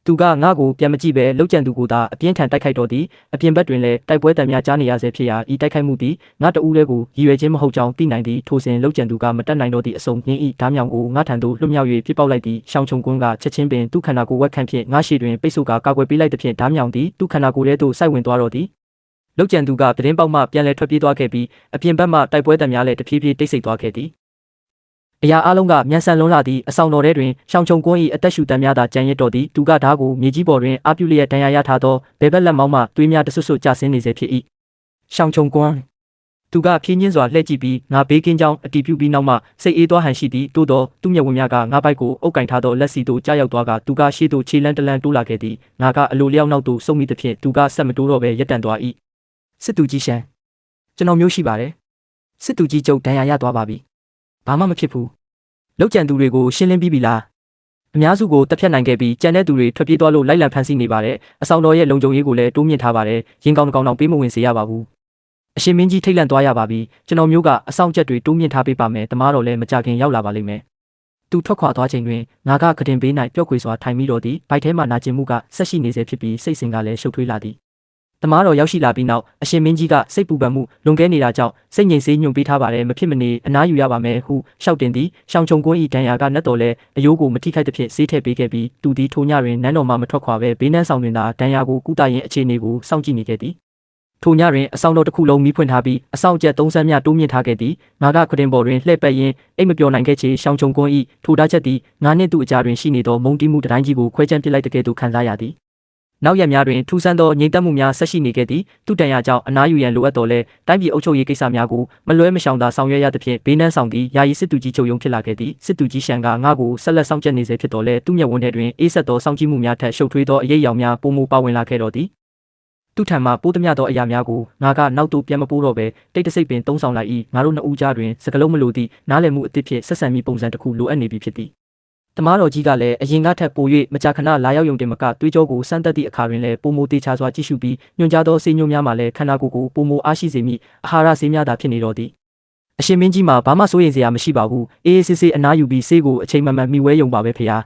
သူကငါ့ကိုပြန်မကြည့်ပဲလှုပ်ကြံသူကိုသာအပြင်းထန်တိုက်ခိုက်တော်သည်အပြင်ဘက်တွင်လည်းတိုက်ပွဲတံများကြားနေရဆဲဖြစ်ရာဤတိုက်ခိုက်မှုသည်ငါတဦးလေးကိုရည်ရွယ်ခြင်းမဟုတ်ကြောင်းသိနိုင်သည်ထိုစဉ်လှုပ်ကြံသူကမတက်နိုင်တော့သည့်အစုံပြင်းဤဓားမြောင်ကိုငါထံသို့လွှတ်မြောက်၍ပြစ်ပေါက်လိုက်သည်ရှောင်းချုံကွန်းကချက်ချင်းပင်သူ့ခန္ဓာကိုယ်ဝက်ခန့်ဖြင့်ငါရှိတွင်ပိတ်ဆို့ကာကွယ်ပေးလိုက်သဖြင့်ဓားမြောင်သည်သူ့ခန္ဓာကိုယ်ထဲသို့စိုက်ဝင်သွားတော့သည်လှုပ်ကြံသူကသတင်းပေါက်မှပြန်လည်ထွက်ပြေးသွားခဲ့ပြီးအပြင်ဘက်မှတိုက်ပွဲတံများလည်းတဖြည်းဖြည်းတိတ်ဆိတ်သွားခဲ့သည်အရာအလုံးကမြန်ဆန်လွန်းလာသည့်အဆောင်တော်ထဲတွင်ရှောင်းချုံကွန်း၏အသက်ရှူတံများသာကြံရစ်တော်သည်သူကဓားကိုမြေကြီးပေါ်တွင်အပြုလျက်ဒဏ်ရာရထားသောဘဲဘက်လက်မောင်းမှသွေးများတဆွတ်ဆွတ်ကျဆင်းနေစေဖြစ်၏ရှောင်းချုံကွန်းသူကဖြင်းချင်းစွာလှည့်ကြည့်ပြီးငါဘေးကင်းကြောင်းအတီးပြုပြီးနောက်မှစိတ်အေးသွားဟန်ရှိသည်တိုးသောသူ့မျက်ဝန်းများကငါဘိုက်ကိုအုပ်ကင်ထားသောလက်စီသို့ကြားရောက်သွားကသူကရှေ့သို့ခြေလန်းတလန်းတိုးလာခဲ့သည်ငါကအလိုလျောက်နောက်သို့ဆုတ်မိသဖြင့်သူကဆက်မတိုးတော့ဘဲရပ်တန့်သွား၏စစ်သူကြီးရှန်ကျွန်တော်မျိုးရှိပါတယ်စစ်သူကြီးကျုပ်ဒဏ်ရာရသွားပါပြီဘာမှမဖြစ်ဘူးလောက်ကျန်သူတွေကိုရှင်းလင်းပြီးပြီလားအများစုကိုတပ်ဖြတ်နိုင်ခဲ့ပြီးကြံတဲ့သူတွေထွက်ပြေးသွားလို့လိုက်လံဖမ်းဆီးနေပါတယ်အဆောင်တော်ရဲ့လုံခြုံရေးကိုလည်းတိုးမြင့်ထားပါတယ်ရင်ကောင်းတောင်ပေးမဝင်စေရပါဘူးအရှင်မင်းကြီးထိတ်လန့်သွားရပါပြီကျွန်တော်မျိုးကအဆောင်ချက်တွေတိုးမြင့်ထားပေးပါမယ်တမားတော်လည်းမကြခင်ရောက်လာပါလိမ့်မယ်သူထွက်ခွာသွားချိန်တွင်ငါကကတင်ဘေး၌ပျော့ခွေစွာထိုင်မိတော့သည်ဘိုက်ထဲမှနာကျင်မှုကဆက်ရှိနေစေဖြစ်ပြီးစိတ်စဉ်ကလည်းရှုပ်ထွေးလာသည်တမားတော်ရောက်ရှိလာပြီးနောက်အရှင်မင်းကြီးကစိတ်ပူပန်မှုလွန်ကဲနေတာကြောင့်စိတ်ငြိမ်စေးညွန်ပေးထားပါတယ်မဖြစ်မနေအနားယူရပါမယ်ဟုရှောက်တင်သည်ရှောင်းချုံကွန်း၏ဒဏ်ရာကနတ်တော်လဲအယိုးကိုမထိခိုက်သဖြင့်ဆေးထည့်ပေးခဲ့ပြီးသူသည်ထိုညတွင်နန်းတော်မှမထွက်ခွာဘဲဘေးနန်းဆောင်တွင်သာဒဏ်ရာကိုကုသရင်းအခြေအနေကိုစောင့်ကြည့်နေခဲ့သည်ထိုညတွင်အဆောင်တော်တစ်ခုလုံးမီးဖွင့်ထားပြီးအဆောင်ကျက်3ဆန်းများတိုးမြင့်ထားခဲ့သည်ငါကခရင်ပေါ်တွင်လှည့်ပတ်ရင်းအိမ်မပြောနိုင်ခဲ့ချေရှောင်းချုံကွန်း၏ထိုထားချက်သည်ငါနှင့်သူ့အကြားတွင်ရှိနေသောမုန်တီးမှုတိုင်းကြီးကိုခွဲချမ်းပစ်လိုက်တဲ့ကဲ့သို့ခံစားရသည်နောက်ရက်များတွင်ထူးဆန်းသောငြိမ်သက်မှုများဆက်ရှိနေခဲ့သည်သူတန်ရာကြောင့်အနားယူရန်လိုအပ်တော်လဲတိုင်းပြည်အုပ်ချုပ်ရေးကိစ္စများကိုမလွဲမရှောင်သာဆောင်ရွက်ရသဖြင့်ဘေးနှန်းဆောင်သည်ယာယီစစ်သူကြီးချုပ်ရုံးဖြစ်လာခဲ့သည်စစ်သူကြီးရှန်ကငါ့ကိုဆက်လက်စောင့်ကြပ်နေစေဖြစ်တော်လဲသူ့မျက်ဝန်းထဲတွင်အေးဆက်သောစောင့်ကြည့်မှုများထက်ရှုပ်ထွေးသောအရေးအယောင်များပုံမူပါဝင်လာခဲ့တော်သည်သူထံမှပိုးသမျှသောအရာများကိုငါကနောက်သို့ပြန်မပိုးတော့ဘဲတိတ်တဆိတ်ပင်သုံးဆောင်လိုက်၏ငါတို့နှစ်ဦးကြားတွင်စကလုံးမလိုသည့်နားလည်မှုအသစ်ဖြင့်ဆက်ဆံမိပုံစံတစ်ခုလိုအပ်နေပြီဖြစ်သည်တမားတော်ကြီးကလည်းအရင်ကထက်ပို၍မကြာခဏလာရောက်ယုံတင်မကသွေးကြောကိုစမ်းသပ်သည့်အခါတွင်လည်းပုံမတေချာစွာကြည့်ရှုပြီးညွှန်ကြားသောဆေးညွှန်းများမှလည်းခန္ဓာကိုယ်ကိုပုံမအားရှိစေမိအာဟာရဆေးများသာဖြစ်နေတော်သည်အရှင်မင်းကြီးမှာဘာမှစိုးရိမ်စရာမရှိပါဘူးအေးအေးဆေးဆေးအနားယူပြီးဆေးကိုအချိန်မှန်မှန်မိဝဲယုံပါပဲဖေဟာ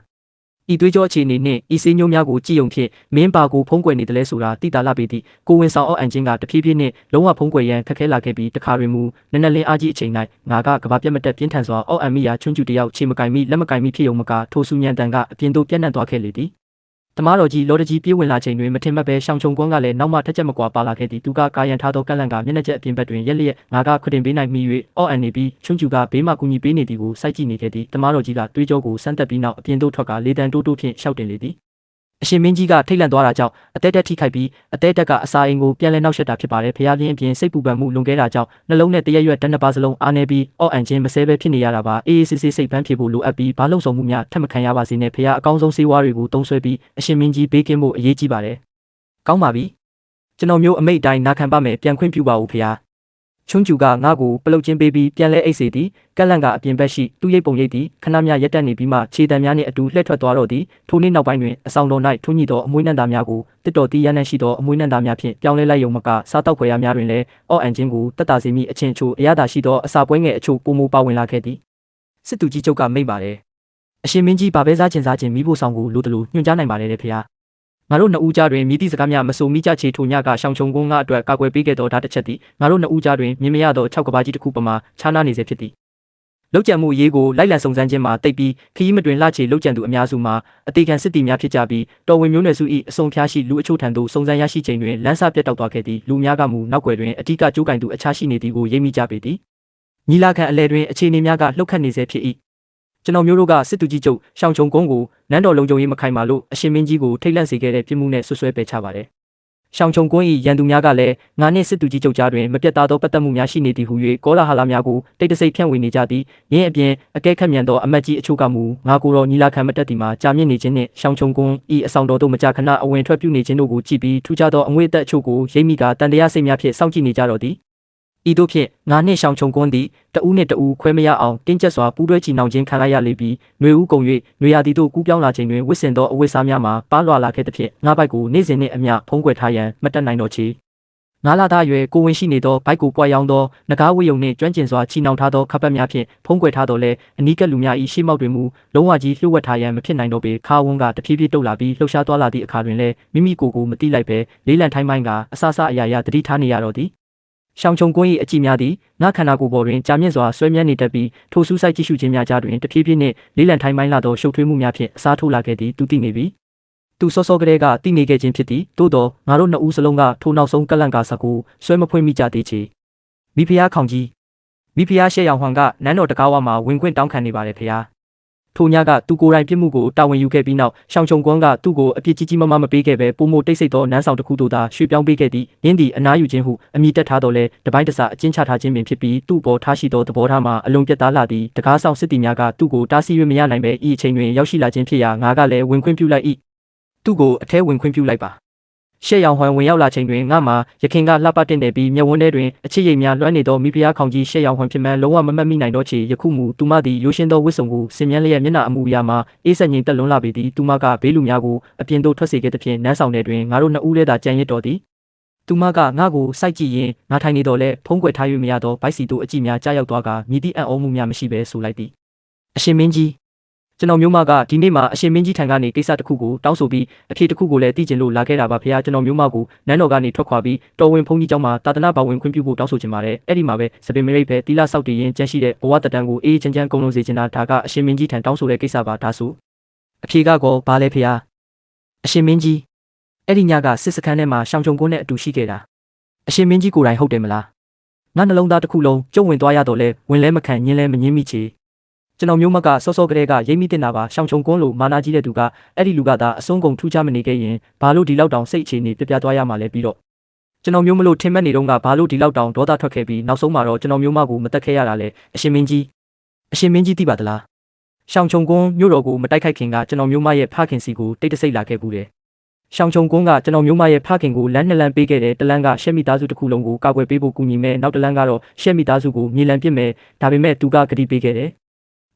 ဤသွေးကြောအခြေအနေနှင့်ဤစေးညိုးများကိုကြည့်ုံဖြင့်မင်းပါကိုဖုံးကွယ်နေတယ်လဲဆိုတာသိတာလာပေသည့်ကိုဝင်ဆောင်အောက်အန်ချင်းကတဖြည်းဖြည်းနှင့်လုံးဝဖုံးကွယ်ရန်ခက်ခဲလာခဲ့ပြီးတခါတွင်မူနက်နက်လင်းအားကြီးအချိန်၌ငါကကဘာပြတ်မတက်ပြင်းထန်စွာအောက်အန်မိရာချွန်းကျူတယောက်ခြေမကင်မိလက်မကင်မိဖြစ်ုံမကထိုဆူညံတန်ကအပြင်သို့ပြန့်နှံ့သွားခဲ့လေသည်တမားတော်ကြီးလော်တကြီးပြေးဝင်လာချိန်တွင်မထင်မှတ်ဘဲရှောင်းချုံကွန်းကလည်းနောက်မှထက်ချက်မကွာပါလာခဲ့သည်သူကကာယံထားသောကန့်လန့်ကမျက်နှာချက်အပြင်ဘက်တွင်ရက်လျက်ငါကခွတင်ပေးနိုင်မိ၍အော့အန်နေပြီးချွန်းကျူကဘေးမှကူညီပေးနေသည်ကိုစိုက်ကြည့်နေခဲ့သည်တမားတော်ကြီးကတွေးကြောကိုစမ်းတက်ပြီးနောက်အပြင်သို့ထွက်ကလေတံတိုးတိုးဖြင့်ရှောက်တင်လေသည်အရှင်မင်းကြီးကထိတ်လန့်သွားတာကြောင့်အသေးတက်ထိခိုက်ပြီးအသေးတက်ကအစာအိမ်ကိုပြန်လဲနှောက်ယှက်တာဖြစ်ပါတယ်ဖျားပြင်းအပြင်စိတ်ပူပန်မှုလွန်ခဲ့တာကြောင့်နှလုံးနဲ့တရက်ရွက်တနှစ်ပါးစလုံးအားနေပြီးအော့အန်ချင်းမဆဲပဲဖြစ်နေရတာပါအေးအေးဆေးဆေးစိတ်ပန်းဖြေဖို့လိုအပ်ပြီးဘာလုံဆောင်မှုများထပ်မခံရပါစေနဲ့ဖျားအကောင်းဆုံးဆေးဝါးတွေကိုသုံးဆွဲပြီးအရှင်မင်းကြီးဘေးကင်းဖို့အရေးကြီးပါတယ်ကောင်းပါပြီကျွန်တော်မျိုးအမိတ်တိုင်းနာခံပါမယ်ပြန်ခွင့်ပြုပါဦးဖျားချွန်းကျူကငါ့ကိုပလုတ်ချင်းပေးပြီးပြန်လဲအိတ်စေသည်ကက်လန့်ကအပြင်ဘက်ရှိသူ့ရိပ်ပုံရိပ်သည်ခဏမြရက်တက်နေပြီးမှခြေတံများနှင့်အတူလှည့်ထွက်သွားတော့သည်ထိုနေ့နောက်ပိုင်းတွင်အဆောင်တော်၌ထွန်းညှိသောအမွှေးနှံသားများကိုတစ်တော်တီးရနှံ့ရှိသောအမွှေးနှံသားများဖြင့်ပြောင်းလဲလိုက်ရုံမကစားတောက်ဖွယ်ရာများတွင်လည်းအော့အန်ချင်းကိုတက်တာစီမိအချင်းချိုအရသာရှိသောအစာပွဲငယ်အချို့ပုံမူပါဝင်လာခဲ့သည်စစ်သူကြီးချုပ်ကမိန့်ပါတယ်အရှင်မင်းကြီးဘာပဲစားခြင်းမိဖို့ဆောင်ကိုလိုတလို့ညွှန်ကြားနိုင်ပါတယ်လေဖေဟာငါတို့နှစ်ဦးကြားတွင်မြည်သည့်စကားများမဆိုမိကြချေထိုညကရှောင်းချုံကုန်းကအတွက်ကာကွယ်ပေးခဲ့သောဓာတ်တစ်ချက်သည်ငါတို့နှစ်ဦးကြားတွင်မြင်မရသော6ကဘာကြီးတစ်ခုပမာခြားနားနေစေဖြစ်သည်လောက်ကျန်မှုရေးကိုလိုက်လံစုံစမ်းခြင်းမှာတိတ်ပြီးခရီးမတွင်လှချေလောက်ကျန်သူအများစုမှာအသေးခံစစ်တီများဖြစ်ကြပြီးတော်ဝင်မျိုးနွယ်စု၏အစုံဖျားရှိလူအချို့ထံသို့စုံစမ်းရရှိချိန်တွင်လမ်းစာပြတ်တောက်သွားခဲ့သည်လူများကမူနောက်ွယ်တွင်အထူးကကြိုးကင်သူအခြားရှိနေသည်ကိုရိပ်မိကြပေသည်ညီလာခံအလဲတွင်အခြေအနေများကလှုပ်ခတ်နေစေဖြစ်၏ကျွန်တော်မျိုးတို့ကစစ်သူကြီးချုပ်ရှောင်းချုံကုန်းကိုနန်းတော်လုံခြုံရေးမခိုင်မာလို့အရှင်မင်းကြီးကိုထိတ်လန့်စေခဲ့တဲ့ပြစ်မှုနဲ့ဆွဆွဲပယ်ချပါတယ်။ရှောင်းချုံကုန်း၏ရန်သူများကလည်းငါနှင့်စစ်သူကြီးချုပ်ကြားတွင်မပြတ်သားသောပတ်သက်မှုများရှိနေသည်ဟု၍ကောလာဟလများကိုတိတ်တဆိတ်ဖြန့်ဝေနေကြသည်။ယင်းအပြင်အကဲခတ်မြန်သောအမတ်ကြီးအချို့ကမူငါကိုယ်တော်ညီလာခံမတက်သည်မှာကြာမြင့်နေခြင်းနှင့်ရှောင်းချုံကုန်း၏အဆောင်တော်သို့မကြာခဏအဝင်ထွက်ပြုနေခြင်းတို့ကိုကြည့်ပြီးထူးခြားသောအငွေ့အသက်အချို့ကိုရိပ်မိကတန်တရားစိတ်များဖြင့်စောင့်ကြည့်နေကြတော့သည်ဤသို့ဖြင့်ငါနှင့်ရှောင်းချုံကွန်းသည်တဦးနှင့်တဦးခွဲမရအောင်တင်းကျပ်စွာပူးတွဲချီနှောင်ခြင်းခံလိုက်ရလေပြီးຫນွေဦးကုံ၍ຫນွေရာသီတို့ကူးပြောင်းလာချိန်တွင်ဝစ်စင်သောအဝတ်စားများမှာပါလွှာလာခဲ့သဖြင့်ငါဘိုက်ကိုနေ့စဉ်နှင့်အမျှဖုံးကွယ်ထားရန်မတက်နိုင်တော့ချေငါလာသားရွယ်ကိုဝင်ရှိနေသောဘိုက်ကိုပွားရောင်းသောနဂါးဝေယုံနှင့်ကျွမ်းကျင်စွာချီနှောင်ထားသောခပ်ပတ်များဖြင့်ဖုံးကွယ်ထားတော်လဲအနီးကပ်လူများ၏ရှေ့မောက်တွင်မူလုံးဝကြီးလှုပ်ဝက်ထားရန်မဖြစ်နိုင်တော့ပေခါဝန်းကတဖြည်းဖြည်းတုတ်လာပြီးလှုပ်ရှားသွားလာသည့်အခါတွင်လည်းမိမိကိုယ်ကိုမတိလိုက်ပဲလေးလံထိုင်းမိုင်းကအဆအရာရာတတိထားနေရတော့သည်ရှောင်းချုံကွင်း၏အကြည့်များသည်ငါခန္ဓာကိုယ်ပေါ်တွင်ကြာမြင့်စွာဆွဲမြဲနေတတ်ပြီးထိုစူးစိုက်ကြည့်ရှုခြင်းများကြားတွင်တဖြည်းဖြည်းနှင့်လေးလံထိုင်းမိုင်းလာသောရှုပ်ထွေးမှုများဖြင့်အစားထိုးလာခဲ့သည်သူသိနေပြီသူစောစောကလေးကသိနေခဲ့ခြင်းဖြစ်သည်သို့သောငါတို့နှစ်ဦးစလုံးကထိုနောက်ဆုံးကလန့်ကာစကိုဆွဲမဖွင့်မိကြသေးချေမိဖုရားခေါင်ကြီးမိဖုရားရှေ့ရောင်ဟွန်ကနန်းတော်တကားဝမှာဝင်ခွင့်တောင်းခံနေပါတယ်ဖုရားထိုညကသူကိုယ်တိုင်ပြစ်မှုကိုတာဝန်ယူခဲ့ပြီးနောက်ရှောင်းချုံကွန်းကသူ့ကိုအပြစ်ကြီးကြီးမားမားမပေးခဲ့ပဲပုံမိုတိတ်ဆိတ်သောနန်းဆောင်တစ်ခုသို့သာရွှေ့ပြောင်းပေးခဲ့သည်ရင်းသည်အနားယူခြင်းဟုအမိတက်ထားတော်လဲတပိုင်းတစအကျဉ်းချထားခြင်းပင်ဖြစ်ပြီးသူ့ပေါ်ထားရှိသောသဘောထားမှာအလွန်ပြတ်သားလာသည်တကားဆောင်စစ်တီများကသူ့ကိုတားဆီး၍မရနိုင်ပဲဤအချိန်တွင်ရောက်ရှိလာခြင်းဖြစ်ရာငါကလည်းဝင်ခွင့်ပြုလိုက်၏သူ့ကိုအထဲဝင်ခွင့်ပြုလိုက်ပါရှေ့ရောင်ဟွမ်ဝင်ရောက်လာချိန်တွင်ငါမှရခင်ကလှပတင့်တယ်ပြီးမျက်ဝန်းထဲတွင်အချစ်ရိပ်များလွှမ်းနေသောမိဖုရားခေါင်ကြီးရှေ့ရောင်ဟွမ်ဖြစ်မှန်းလုံးဝမမှတ်မိနိုင်တော့ချေယခုမူသူမသည်ရိုးရှင်းသောဝတ်စုံကိုဆင်မြန်းလျက်မျက်နှာအမူအရာမှာအေးဆက်ငြိမ်သက်လွန်းလာပေသည်သူမကဘေးလူများကိုအပြင်သို့ထွက်စေခဲ့သဖြင့်နန်းဆောင်ထဲတွင်ငါတို့နှစ်ဦးလည်းသာကြံရစ်တော်သည်သူမကငါ့ကိုစိုက်ကြည့်ရင်ငါထိုင်နေတော့လဲဖုံးကွယ်ထား၍မရသောဗိုက်စီတို့အကြည့်များကြားရောက်သွားကမြည်သည့်အံ့ဩမှုများမရှိဘဲဆိုလိုက်သည်အရှင်မင်းကြီးကျွန်တော်မျိုးမကဒီနေ့မှာအရှင်မင်းကြီးထံကနေကိစ္စတစ်ခုကိုတောင်းဆိုပြီးအဖြေတစ်ခုကိုလည်းသိကျင်လို့လာခဲ့တာပါဖေဟာကျွန်တော်မျိုးမကိုနန်းတော်ကနေထွက်ခွာပြီးတော်ဝင်ဖုန်းကြီးကျောင်းမှာတာသနာဘာဝင်ခွင့်ပြုဖို့တောင်းဆိုချင်ပါတယ်အဲ့ဒီမှာပဲစပင်မရိတ်ပဲတီလာဆောက်တည်ရင်ကျန်းရှိတဲ့ဘဝတတန်းကိုအေးချမ်းချမ်းကုန်လုံးစေချင်တာဒါကအရှင်မင်းကြီးထံတောင်းဆိုတဲ့ကိစ္စပါဒါဆိုအဖြေကောဘာလဲဖေဟာအရှင်မင်းကြီးအဲ့ဒီညကစစ်စခန်းထဲမှာရှောင်းချုံကုန်းနဲ့အတူရှိခဲ့တာအရှင်မင်းကြီးကိုယ်တိုင်ဟုတ်တယ်မလားငါနှလုံးသားတစ်ခုလုံးကျုံဝင်သွားရတော့လဲဝင်လဲမခံညင်းလဲမငင်းမိချေကျွန်တော်မျိုးမကစောစောကလေးကရိပ်မိတင်တာပါရှောင်းချုံကွန်းလိုမာနာကြီးတဲ့သူကအဲ့ဒီလူကသာအဆုံးကုန်ထူးခြားမနေခဲ့ရင်ဘာလို့ဒီလောက်တောင်စိတ်အခြေအနေပြပြသွားရမှာလဲပြီးတော့ကျွန်တော်မျိုးမလို့ထင်မှတ်နေတော့ကဘာလို့ဒီလောက်တောင်ဒေါသထွက်ခဲ့ပြီးနောက်ဆုံးမှာတော့ကျွန်တော်မျိုးမကိုမတက်ခဲ့ရတာလေအရှင်မင်းကြီးသိပါသလားရှောင်းချုံကွန်းမြို့တော်ကိုမတိုက်ခိုက်ခင်ကကျွန်တော်မျိုးမရဲ့ဖခင်စီကိုတိတ်တဆိတ်လာခဲ့ဘူးတယ်ရှောင်းချုံကွန်းကကျွန်တော်မျိုးမရဲ့ဖခင်ကိုလမ်းနှစ်လမ်းပေးခဲ့တယ်တလမ်းကရှက်မိသားစုတစ်ခုလုံးကိုကာကွယ်ပေးဖို့ကူညီမယ်နောက်တလမ်းကတော့ရှက်မိသားစုကိုမြေလံပစ်မယ်ဒါပေမဲ့သူကဂတိပေးခဲ့တယ်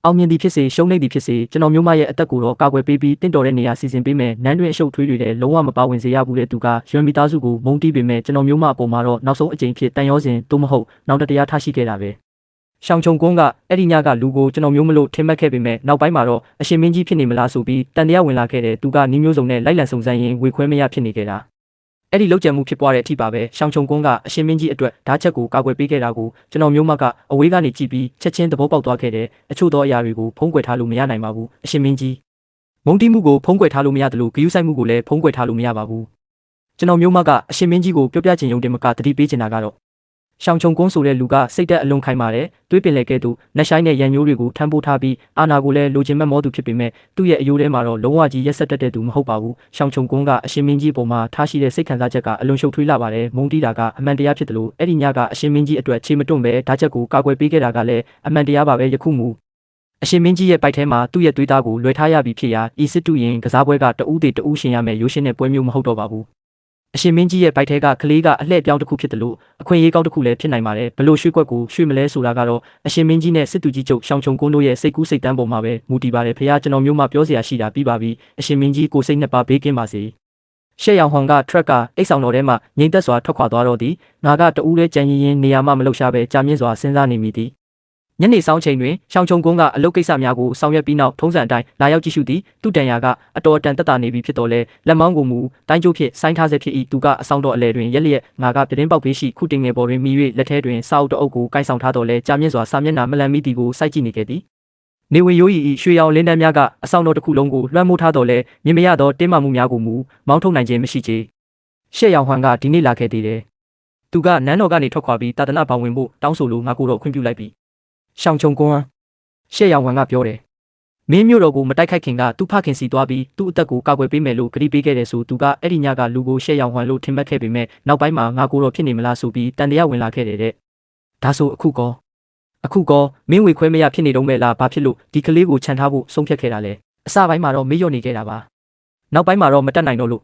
အောင်မြင်သည်ဖြစ်စေရှုံးနိမ့်သည်ဖြစ်စေကျွန်တော်မျိုးမရဲ့အသက်ကိုတော့ကာကွယ်ပေးပြီးတင့်တော်တဲ့နေရာစီစဉ်ပေးမယ်နန်းတွင်အရှုပ်ထွေးတွေလည်းလုံးဝမပါဝင်စေရဘူးတဲ့သူကရွှေမိသားစုကိုမုန်းတီးပေမဲ့ကျွန်တော်မျိုးမအပေါ်မှာတော့နောက်ဆုံးအကြိမ်ဖြစ်တန်ရောစဉ်သို့မဟုတ်နောက်တရားထားရှိခဲ့တာပဲ ရှောင်းချုံကွန်းကအဲ့ဒီညကလူကိုကျွန်တော်မျိုးမလို့ထင်မှတ်ခဲ့ပေမဲ့နောက်ပိုင်းမှာတော့အရှင်မင်းကြီးဖြစ်နေမလားဆိုပြီးတန်တရားဝင်လာခဲ့တဲ့သူကနီးမျိုးစုံနဲ့လိုက်လံစုံစမ်းရင်ဝေခွဲမရဖြစ်နေကြတာအဲ့ဒီလောက်ကျန်မှုဖြစ်ပွားတဲ့အထိပါပဲရှောင်းချုံကွန်းကအရှင်မင်းကြီးအတွက်ဓာတ်ချက်ကိုကာကွယ်ပေးခဲ့တာကိုကျွန်တော်မျိုးမကအဝေးကနေကြည့်ပြီးချက်ချင်းသဘောပေါက်သွားခဲ့တဲ့အချို့သောအရာတွေကိုဖုံးကွယ်ထားလို့မရနိုင်ပါဘူးအရှင်မင်းကြီးမုံတီးမှုကိုဖုံးကွယ်ထားလို့မရတယ်လို့ဂယုဆိုင်မှုကိုလည်းဖုံးကွယ်ထားလို့မရပါဘူးကျွန်တော်မျိုးမကအရှင်မင်းကြီးကိုပြောပြချင်ရုံတင်မကတတိပေးချင်တာကတော့ရှောင်းချုံကွန်းဆိုတဲ့လူကစိတ်သက်အလွန်ခိုင်ပါတယ်တွေးပင်လေကဲ့သို့နှက်ဆိုင်တဲ့ရန်မျိုးတွေကိုထမ်းပိုးထားပြီးအာနာကိုလည်းလိုချင်မဲ့မောသူဖြစ်ပေမဲ့သူ့ရဲ့အယိုးထဲမှာတော့လုံးဝကြီးရက်ဆက်တတ်တဲ့သူမဟုတ်ပါဘူးရှောင်းချုံကွန်းကအရှင်မင်းကြီးပုံမှာထားရှိတဲ့စိတ်ခံစားချက်ကအလွန်ရှုပ်ထွေးလာပါတယ်မုံတီးတာကအမှန်တရားဖြစ်တယ်လို့အဲ့ဒီညကအရှင်မင်းကြီးအတွက်ခြေမတွန့်ပဲဓာတ်ချက်ကိုကာကွယ်ပေးခဲ့တာကလည်းအမှန်တရားပါပဲယခုမူအရှင်မင်းကြီးရဲ့ပိုက်ထဲမှာသူ့ရဲ့သွေးသားကိုလွှဲထားရပြီးဖြစ်ရာဤစစ်တူရင်ကစားပွဲကတဦးတည်တဦးရှင်ရမယ်ရိုးရှင်းတဲ့ပွဲမျိုးမဟုတ်တော့ပါဘူးအရှင်မင်းကြီးရဲ့ပိုက်ထဲကကလေးကအလှည့်ပြောင်းတစ်ခုဖြစ်တယ်လို့အခွင့်အရေးကောင်းတစ်ခုလည်းဖြစ်နိုင်ပါတယ်ဘလို့ရွှေ့ကွက်ကိုရွှေ့မလဲဆိုတာကတော့အရှင်မင်းကြီးနဲ့စစ်သူကြီးချုပ်ရှောင်းချုံကွန်းတို့ရဲ့စိတ်ကူးစိတ်တမ်းပေါ်မှာပဲမူတည်ပါတယ်ဖခင်ကျွန်တော်မျိုးမှပြောစရာရှိတာပြီးပါပြီအရှင်မင်းကြီးကိုစိတ်နှစ်ပါးဘေးကင်းပါစေရှေ့ရောင်ဟွန်ကထရက်ကအိတ်ဆောင်တော်ထဲမှငိမ့်သက်စွာထွက်ခွာသွားတော့သည်ငါကတဦးလေးကြံရင်နေရာမှမလှုပ်ရှားပဲကြာမြင့်စွာစဉ်းစားနေမိသည်ညနေဆောင်ချိန်တွင်ရှောင်းချုံကွန်းကအလုပ်ကိစ္စများကိုဆောင်ရွက်ပြီးနောက်ထုံးစံအတိုင်းလာရောက်ကြည့်ရှုသည်သူ့တန်ရာကအတော်တန်တက်တာနေပြီဖြစ်တော်လဲလက်မောင်းကိုမူတိုင်းကျိုးဖြစ်ဆိုင်းထားစေဖြစ်၏သူကအဆောင်တော်အလဲတွင်ရက်လျက်ငါကပြတင်းပေါက်ပေးရှိခုတင်ငယ်ပေါ်တွင်မိ၍လက်ထဲတွင်စာအုပ်တအုပ်ကိုကိုင်းဆောင်ထားတော်လဲကြာမြင့်စွာစာမျက်နှာမလန်မိသည်ကိုစိုက်ကြည့်နေခဲ့သည်နေဝင်ရိုး၏ရွှေရောင်လင်းတန်းများကအဆောင်တော်တစ်ခုလုံးကိုလွှမ်းမိုးထားတော်လဲမြင်မရသောတင်းမာမှုများကိုမူမောင်းထုတ်နိုင်ခြင်းမရှိချေရှေ့ရောင်ဟွန်ကဒီနေ့လာခဲ့သေးတယ်သူကနန်းတော်ကနေထွက်ခွာပြီးတာသနာဘောင်ဝင်ဖို့တောင်းဆိုလို့ငါကိုတော့ခွင့်ပြုလိုက်ပြီရှောင်းချုံကွန်းရှေ့ရောင်ဝမ်ကပြောတယ်မင်းမျိုးတော်ကိုမတိုက်ခိုက်ခင်ကသူ့ဖခင်စီသွားပြီးသူ့အသက်ကိုကာကွယ်ပေးမယ်လို့ကတိပေးခဲ့တယ်ဆိုသူကအဲ့ဒီညကလူကိုရှေ့ရောင်ဝမ်လို့ထင်မှတ်ခဲ့ပေမဲ့နောက်ပိုင်းမှာငါကိုတော့ဖြစ်နေမလားဆိုပြီးတန်တရားဝင်လာခဲ့တယ်တဲ့ဒါဆိုအခုကောမင်းဝေခွဲမရဖြစ်နေတော့မဲ့လားဘာဖြစ်လို့ဒီကလေးကိုခြံထားဖို့ဆုံးဖြတ်ခဲ့တာလဲအစပိုင်းမှာတော့မေ့လျော့နေခဲ့တာပါနောက်ပိုင်းမှာတော့မတက်နိုင်တော့လို့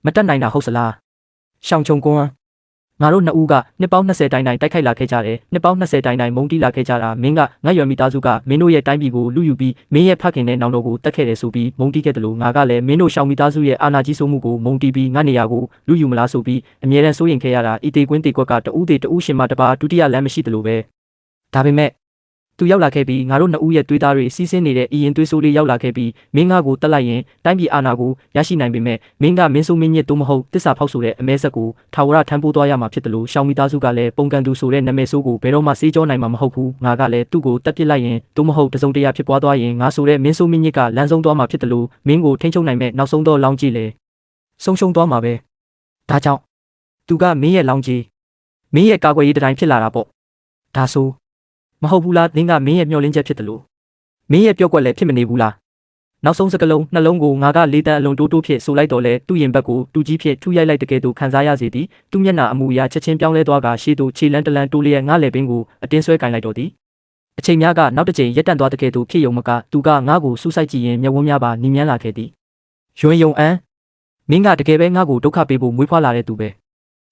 မတက်နိုင်တာဟုတ်စလားရှောင်းချုံကွန်းငါတို့နှစ်ဦးကနှစ်ပေါင်း20တိုင်တိုက်ခိုက်လာခဲ့ကြတယ်နှစ်ပေါင်း20တိုင်မုန်းတီးလာခဲ့ကြတာမင်းကငါရွယ်မိသားစုကမင်းတို့ရဲ့တိုင်းပြည်ကိုလူယူပြီးမင်းရဲ့ဖခင်နဲ့နောင်တော်ကိုတတ်ခဲ့တယ်ဆိုပြီးမုန်းတီးခဲ့တယ်လို့ငါကလည်းမင်းတို့ရှောင်းမိသားစုရဲ့အာဏာကြီးစိုးမှုကိုမုန်းတီးပြီးငါနေရာကိုလူယူမလားဆိုပြီးအမြဲတမ်းစိုးရင်ခဲ့ရတာဤတေကွင်းတေကွက်ကတဦးရှင်မတပါဒုတိယလမ်းမရှိတယ်လို့ပဲဒါပေမဲ့သူရောက်လာခဲ့ပြီးငါတို့နှစ်ဦးရဲ့သွေးသားတွေစီးဆင်းနေတဲ့အရင်သွေးဆိုးလေးရောက်လာခဲ့ပြီးမင်းငါကိုတက်လိုက်ရင်တိုင်းပြည်အာဏာကိုရရှိနိုင်ပေမဲ့မင်းကမင်းဆိုးမင်းညစ်တို့မဟုတ်တစ္ဆာဖောက်ဆိုတဲ့အမဲဆက်ကိုထာဝရထမ်းပိုးသွားရမှာဖြစ်တယ်လို့ရှောင်းမိသားစုကလည်းပုံကန်သူဆိုတဲ့နာမည်ဆိုးကိုဘယ်တော့မှစေးကြောနိုင်မှာမဟုတ်ဘူးငါကလည်းသူ့ကိုတက်ပစ်လိုက်ရင်တို့မဟုတ်တစုံတရာဖြစ်ပွားသွားရင်ငါဆိုတဲ့မင်းဆိုးမင်းညစ်ကလမ်းဆုံးသွားမှာဖြစ်တယ်လို့မင်းကိုထိန်းချုပ်နိုင်မဲ့နောက်ဆုံးတော့လောင်းကြီးလေဆုံးရှုံးသွားမှာပဲဒါကြောင့်သူကမင်းရဲ့လောင်းကြီးမင်းရဲ့ကာကွယ်ရေးတိုင်းဖြစ်လာတာပေါ့ဒါဆိုမဟုတ်ဘူးလားသင်ကမင်းရဲ့မျှော်လင့်ချက်ဖြစ်တယ်လို့မင်းရဲ့ပြော့ကွက်လည်းဖြစ်မနေဘူးလားနောက်ဆုံးစကလုံးနှလုံးကိုငါကလေးတန်းအလုံးတိုးဖြစ်ဆိုလိုက်တော့လဲသူ့ရင်ဘက်ကိုတူကြီးဖြစ်ထူရိုက်လိုက်တဲ့ကဲ့သို့ခံစားရစေသည်သူ့မျက်နှာအမူအရာချက်ချင်းပြောင်းလဲသွားကရှေ့သို့ခြေလန်းတလန်းတိုးလျက်ငါလေပင်ကိုအတင်းဆွဲကင်လိုက်တော့သည်အချိန်များကနောက်တစ်ချိန်ရက်တန့်သွားတဲ့ကဲ့သို့ဖြစ်ယုံမကသူကငါ့ကိုစူးစိုက်ကြည့်ရင်မျက်ဝန်းများပါနီးမြန်းလာခဲ့သည်ယွန်းယုံအန်းမင်းကတကယ်ပဲငါ့ကိုဒုက္ခပေးဖို့မွေးဖွားလာတဲ့သူပ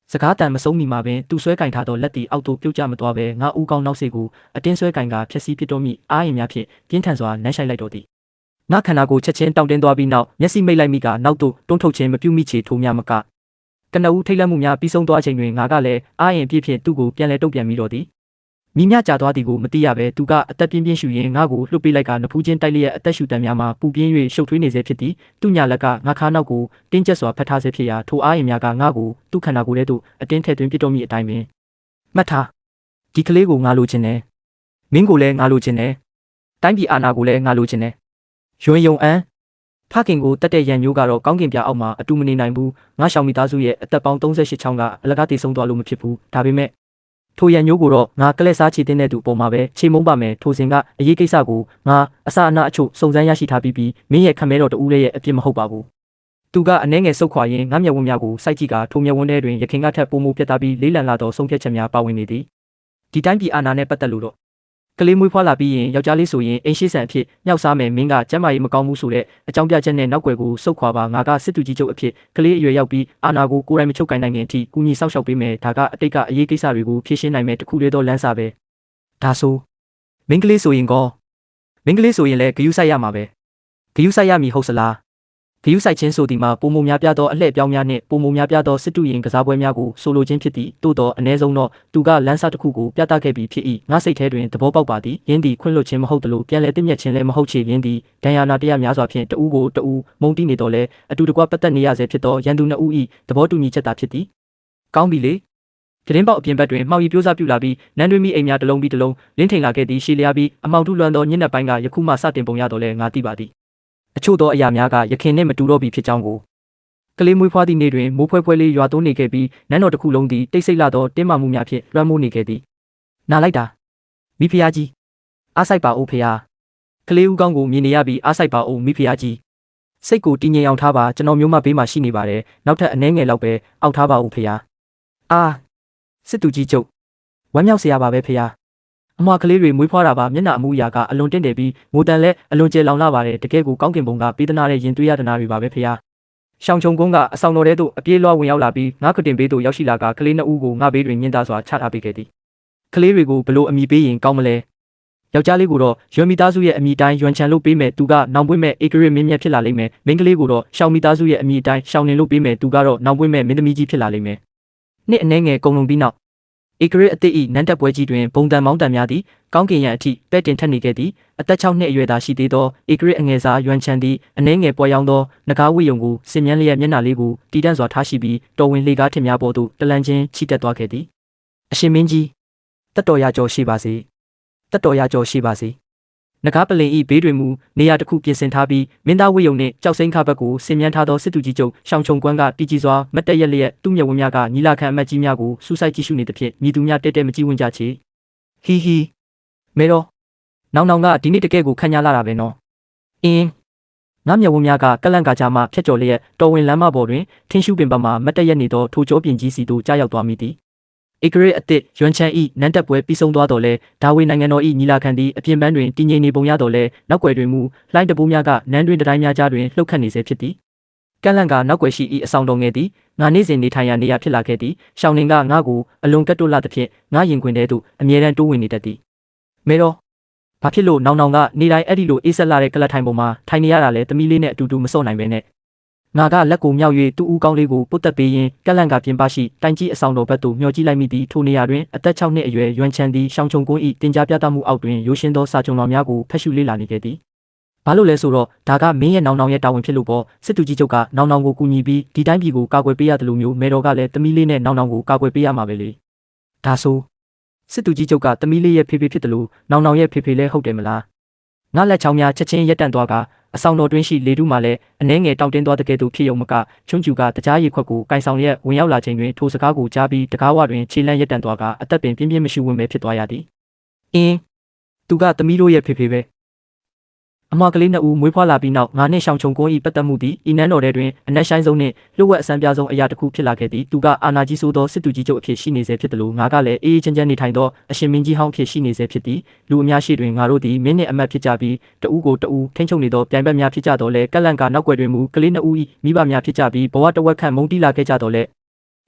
ဲစကားတန်မဆုံးမီမှာပင်သူဆွဲကင်ထားသောလက်တီအောက်သို့ပြုတ်ကျမသွားပဲငါဦးကောင်းနောက်စေကိုအတင်းဆွဲကင်ကဖြက်စီးပစ်တော့မိအားရင်များဖြင့်ပြင်းထန်စွာနှမ်းဆိုင်လိုက်တော့သည်ငါခန္ဓာကိုချက်ချင်းတောင့်တင်းသွားပြီးနောက်မျက်စိမိတ်လိုက်မိကနောက်သို့တွန်းထုတ်ခြင်းမပြုမိချေထိုးများမကကနဦးထိတ်လန့်မှုများပြီးဆုံးသွားချိန်တွင်ငါကလည်းအားရင်ပြည့်ဖြင့်သူ့ကိုပြန်လဲတုတ်ပြန်မိတော့သည်မိမြကြာသွားသည်ကိုမသိရပဲသူကအသက်ပြင်းပြင်းရှူရင်းငါကိုလှုပ်ပေးလိုက်ကနဖူးချင်းတိုက်လျက်အသက်ရှူတံများမှာပူပြင်း၍ရှုပ်ထွေးနေစေဖြစ်သည်သူ့ညာလက်ကငါခါနောက်ကိုတင်းကျပ်စွာဖတ်ထားစေဖြစ်ရာထိုအားရင်များကငါကိုသူ့ခန္ဓာကိုယ်ထဲသို့အတင်းထည့်သွင်းပစ်တော့မိအတိုင်းပင်မှတ်ထားဒီကလေးကိုငါလိုချင်တယ်မင်းကိုလည်းငါလိုချင်တယ်တိုင်းပြည်အာဏာကိုလည်းငါလိုချင်တယ်ယွန်းယုံအန်းဖခင်ကိုတက်တဲ့ရန်မျိုးကတော့ကောင်းကင်ပြအောက်မှာအတူမနေနိုင်ဘူးငါရှောင်မိသားစုရဲ့အသက်ပေါင်း38ချောင်းကအလကားတည်ဆုံးသွားလို့မဖြစ်ဘူးဒါပေမဲ့ထိုရန်မျိုးကိုတော့ငါကလဲစားချေတဲ့သူပုံမှာပဲချိန်မုံပါမယ်ထိုစဉ်ကအရေးကိစ္စကိုငါအစအနအချို့စုံစမ်းရရှိထားပြီးမင်းရဲ့ခမဲတော်တူရဲ့အပြစ်မဟုတ်ပါဘူးသူကအနှဲငယ်ဆုတ်ခွာရင်းငါမျက်ဝန်းများကိုစိုက်ကြည့်ကထိုမျက်ဝန်းထဲတွင်ရခင်ကထက်ပိုမိုပြတ်သားပြီးလေးလံလာသောဆုံးဖြတ်ချက်များပါဝင်နေသည်ဒီတိုင်းပြည်အာဏာနဲ့ပတ်သက်လို့တော့ကလေးမွေးဖွားလာပြီးရင်ယောက်ျားလေးဆိုရင်အိမ်ရှိဆန်အဖြစ်ညှောက်စားမယ်မင်းကကျမ်းမာရေးမကောင်းဘူးဆိုတဲ့အကြောင်းပြချက်နဲ့နောက်ွယ်ကိုစုတ်ခွာပါငါကစစ်သူကြီးချုပ်အဖြစ်ကလေးအရွယ်ရောက်ပြီးအာဏာကိုကိုယ်တိုင်မချုပ်ကိုင်နိုင်ခင်အထိကူညီဆောက်ရှောက်ပေးမယ်ဒါကအတိတ်ကအရေးကိစ္စတွေကိုဖြေရှင်းနိုင်မယ်တခုလေးတော့လမ်းစာပဲဒါဆိုမင်းကလေးဆိုရင်လည်းဂယုစိုက်ရမှာပဲဂယုစိုက်ရမည်ဟုတ်စလား ဂယုဆိုင်ချင်းဆိုသည်မှာပုံမများပြသောအလှည့်ပြောင်းများနှင့်ပုံမများပြသောစစ်တူရင်ကစားပွဲများကိုဆိုလိုခြင်းဖြစ်သည်သို့သောအ ਨੇ ဆုံးသောသူကလမ်းစာတစ်ခုကိုပြသခဲ့ပြီးဖြစ်၏ငါစိတ်ထဲတွင်သဘောပေါက်ပါသည်ယင်းသည်ခွင့်လွှတ်ခြင်းမဟုတ်သလိုပြန်လည်တင့်မြတ်ခြင်းလည်းမဟုတ်ချေယင်းသည်ဒဏ်ရာနာတရားများစွာဖြင့်တဦးကိုတဦးမုံတီးနေတော့လဲအတူတကွပတ်သက်နေရဆဲဖြစ်သောရန်သူနှစ်ဦး၏သဘောတူညီချက်သာဖြစ်သည်ကောင်းပြီလေကရင်ပေါက်အပြင်ဘက်တွင်မှောက်ရီပြိုးစားပြူလာပြီးနန်းတွင်မိအိမ်များတစ်လုံးပြီးတစ်လုံးလင်းထိန်လာခဲ့သည်ရှည်လျားပြီးအမောင်ထုလွှမ်းသောညနေပိုင်းကယခုမှစတင်ပုံရတော့လဲငါသိပါသည်အချို့သောအရာများကယခင်နှင့်မတူတော့ပြီဖြစ်ကြောင်းကိုကလေးမွေးဖွားသည့်နေ့တွင်မိုးဖွဲဖွဲလေးရွာသွန်းနေခဲ့ပြီးနန်းတော်တစ်ခုလုံးသည်တိတ်ဆိတ်လာသောတင်းမာမှုများဖြင့်လွှမ်းမိုးနေခဲ့သည်နာလိုက်တာမိဖုရားကြီးအားဆိုင်ပါအိုဖုရားကလေးဦးကောင်းကိုမြင်နေရပြီးအားဆိုင်ပါအိုမိဖုရားကြီးစိတ်ကိုတည်ငြိမ်အောင်ထားပါကျွန်တော်မျိုးမဘေးမှာရှိနေပါတယ်နောက်ထပ်အနှဲငယ်လောက်ပဲအောက်ထားပါဦးဖုရားအာစစ်သူကြီးကျုပ်ဝမ်းမြောက်စရာပါပဲဖုရားအမွာကလေးတွေမွေးဖွားတာပါမျက်နှာအမူအရာကအလွန်တင့်တယ်ပြီးငိုတန်လဲအလွန်ကျဲလောင်လာပါတယ်တကယ်ကိုကောင်းကင်ဘုံကပေးသနာတဲ့ရင်သွေးရတနာတွေပါပဲဖုရားရှောင်းချုံကုန်းကအဆောင်တော်ထဲသို့အပြေးလွှားဝင်ရောက်လာပြီးငါကတင်ဘေးသို့ရောက်ရှိလာကကလေးနှစ်ဦးကိုငါဘေးတွင်မြင့်သားစွာချထားပေးခဲ့သည်ကလေးတွေကိုဘလို့အမိပေးရင်ကောင်းမလဲယောက်ျားလေးကိုတော့ရွမ်မီသားစုရဲ့အမိတိုင်းရွမ်ချန်လို့ပေးမယ်သူကနောင်ပွင့်မဲ့ဧကရမင်းမြတ်ဖြစ်လာလိမ့်မယ်မိန်းကလေးကိုတော့ရှောင်းမီသားစုရဲ့အမိတိုင်းရှောင်းလင်လို့ပေးမယ်သူကတော့နောင်ပွင့်မဲ့မင်းသမီးကြီးဖြစ်လာလိမ့်မယ်နှစ်အနှဲငယ်ကုံလုံးပြီးနောက်ဧကရအသစ်၏နန်းတက်ပွဲကြီးတွင်ဘုံတန်မောင်းတန်များသည်ကောင်းကင်ရန်အထိပဲ့တင်ထက်နေခဲ့သည်အသက်6နှစ်အရွယ်သာရှိသေးသောဧကရအငယ်စားရွမ်ချန်သည်အနှဲငယ်ပွဲရောင်းသောနဂါးဝိယုံကိုစင်မြန်းလျက်မျက်နှာလေးကိုတီးတန့်စွာထားရှိပြီးတော်ဝင်လေကားထင်များပေါ်သို့တလန့်ချင်းချီတက်သွားခဲ့သည်အရှင်မင်းကြီးတက်တော်ရကြော်ရှိပါစေတက်တော်ရကြော်ရှိပါစေနဂါးပလင်ဤဘေးတွင်မူနေရာတစ်ခုပြင်ဆင်ထားပြီးမင်းသားဝိယုံနှင့်ကြောက်စိမ့်ခါဘက်ကိုဆင်မြန်းထားသောစစ်သူကြီးချုပ်ရှောင်းချုံကွန်းကတီကြီးစွာမတ်တက်ရက်လျက်သူ့မျက်ဝန်းများကညီလာခံအမတ်ကြီးများကိုစူးစိုက်ကြည့်ရှုနေသဖြင့်မြည်သူများတဲတဲမကြည့်ဝင်ကြချေဟီဟီမဲတော့နောင်ကဒီနေ့တကယ်ကိုခန့်ညာလာတာပဲနော်အင်းငါမျက်ဝန်းများကကလန့်ကာကြမှဖြတ်ကျော်လျက်တော်ဝင်လမ်းမပေါ်တွင်ထင်းရှုပင်ပမှာမတ်တက်ရက်နေသောထိုကျောပြင်ကြီးစီသို့ကြားရောက်သွားမိသည်ဧကရအသစ်ရွမ်ချန်ဤနန်းတက်ပွဲပြီးဆုံးသွားတော်လဲဒါဝေနိုင်ငံတော်ဤညီလာခံသည်အပြင်ပန်းတွင်တည်ငြိမ်နေပုံရတော်လဲနောက်ွယ်တွင်မူလှိုင်းတပိုးများကနန်းတွင်တိုင်းများကြားတွင်လှုပ်ခတ်နေစေဖြစ်သည်ကန့်လန့်ကနောက်ွယ်ရှိဤအဆောင်တော်ငယ်သည်ငါနေ့စဉ်နေထိုင်ရာနေရာဖြစ်လာခဲ့သည်ရှောင်းလင်ကငါကိုအလွန်ကတ်တွလာသဖြင့်ငါရင်ခွင်ထဲသို့အမြဲတမ်းတိုးဝင်နေတတ်သည်မဲတော့ဘာဖြစ်လို့နောင်ကနေတိုင်းအဲ့ဒီလိုအေးဆက်လာတဲ့ကလတ်ထိုင်ပေါ်မှာထိုင်နေရတာလဲသမီးလေးနဲ့အတူတူမစော့နိုင်ပဲနဲ့ငါကလက်ကိုမြောက်၍သူ့ဦးကောင်းလေးကိုပုတ်တက်ပေးရင်းကက်လန့်ကပြင်ပရှိတိုင်ကြီးအဆောင်တော်ဘက်သို့မျှော်ကြည့်လိုက်မိသည်ထိုနေရာတွင်အသက်6နှစ်အရွယ်ရွမ်ချန်သည်ရှောင်းချုံကုန်း၏တင်ကြားပြသမှုအောက်တွင်ရိုးရှင်းသောစာချုပ်တော်များကိုဖတ်ရှုလေ့လာနေခဲ့သည်ဘာလို့လဲဆိုတော့ဒါကမင်းရဲ့နောင်ရဲ့တာဝန်ဖြစ်လို့ပေါ့စစ်သူကြီးချုပ်ကနောင်ကိုကူညီပြီးဒီတိုင်းပြည်ကိုကာကွယ်ပေးရတယ်လို့မျိုးမဲတော်ကလည်းသမီးလေးနဲ့နောင်ကိုကာကွယ်ပေးရမှာပဲလေဒါဆိုစစ်သူကြီးချုပ်ကသမီးလေးရဲ့ဖေဖေဖြစ်တယ်လို့နောင်ရဲ့ဖေဖေလည်းဟုတ်တယ်မလားငါလက်ချောင်းများချက်ချင်းရက်တန့်သွားကအဆောင်တော်တွင်းရှိလေထုမှလည်းအနှဲငယ်တောင့်တင်းသွားတဲ့ကဲ့သို့ဖြစ်ရုံမကချွန်းကျူကတကြားရီခွက်ကိုကင်ဆောင်ရက်ဝင်ရောက်လာချိန်တွင်ထိုစကားကိုကြားပြီးတကားဝတွင်ခြေလန့်ရက်တန့်သွားကအသက်ပင်ပြင်းပြင်းမရှိဝင်ပဲဖြစ်သွားရသည်အင်းသူကသမီးတို့ရဲ့ဖေဖေပဲအမကလေးနှစ်ဦးမွေးဖွားလာပြီးနောက်ငါနှင့်ရှောင်းချုံကို၏ပတ်သက်မှုသည်ဤနန်းတော်ထဲတွင်အနက်ရှိုင်းဆုံးနှင့်လျှို့ဝှက်အစံပြဆုံးအရာတစ်ခုဖြစ်လာခဲ့သည်သူကအာနာကြီးဆိုသောစစ်သူကြီးချုပ်အဖြစ်ရှိနေစေဖြစ်တယ်လို့ငါကလည်းအေးချမ်းချမ်းနေထိုင်သောအရှင်မင်းကြီးဟောင်းဖြစ်ရှိနေစေဖြစ်သည်လူအများရှိတွင်ငါတို့သည်မင်းနှင့်အမတ်ဖြစ်ကြပြီးတဦးကိုတဦးထိန်းချုပ်နေသောပြိုင်ဘက်များဖြစ်ကြတော့လေကက်လန့်ကနောက်ွယ်တွင်မူကလေးနှစ်ဦး၏မိဘများဖြစ်ကြပြီးဘဝတဝက်ခန့်မုန်းတီးလာခဲ့ကြတော့လေ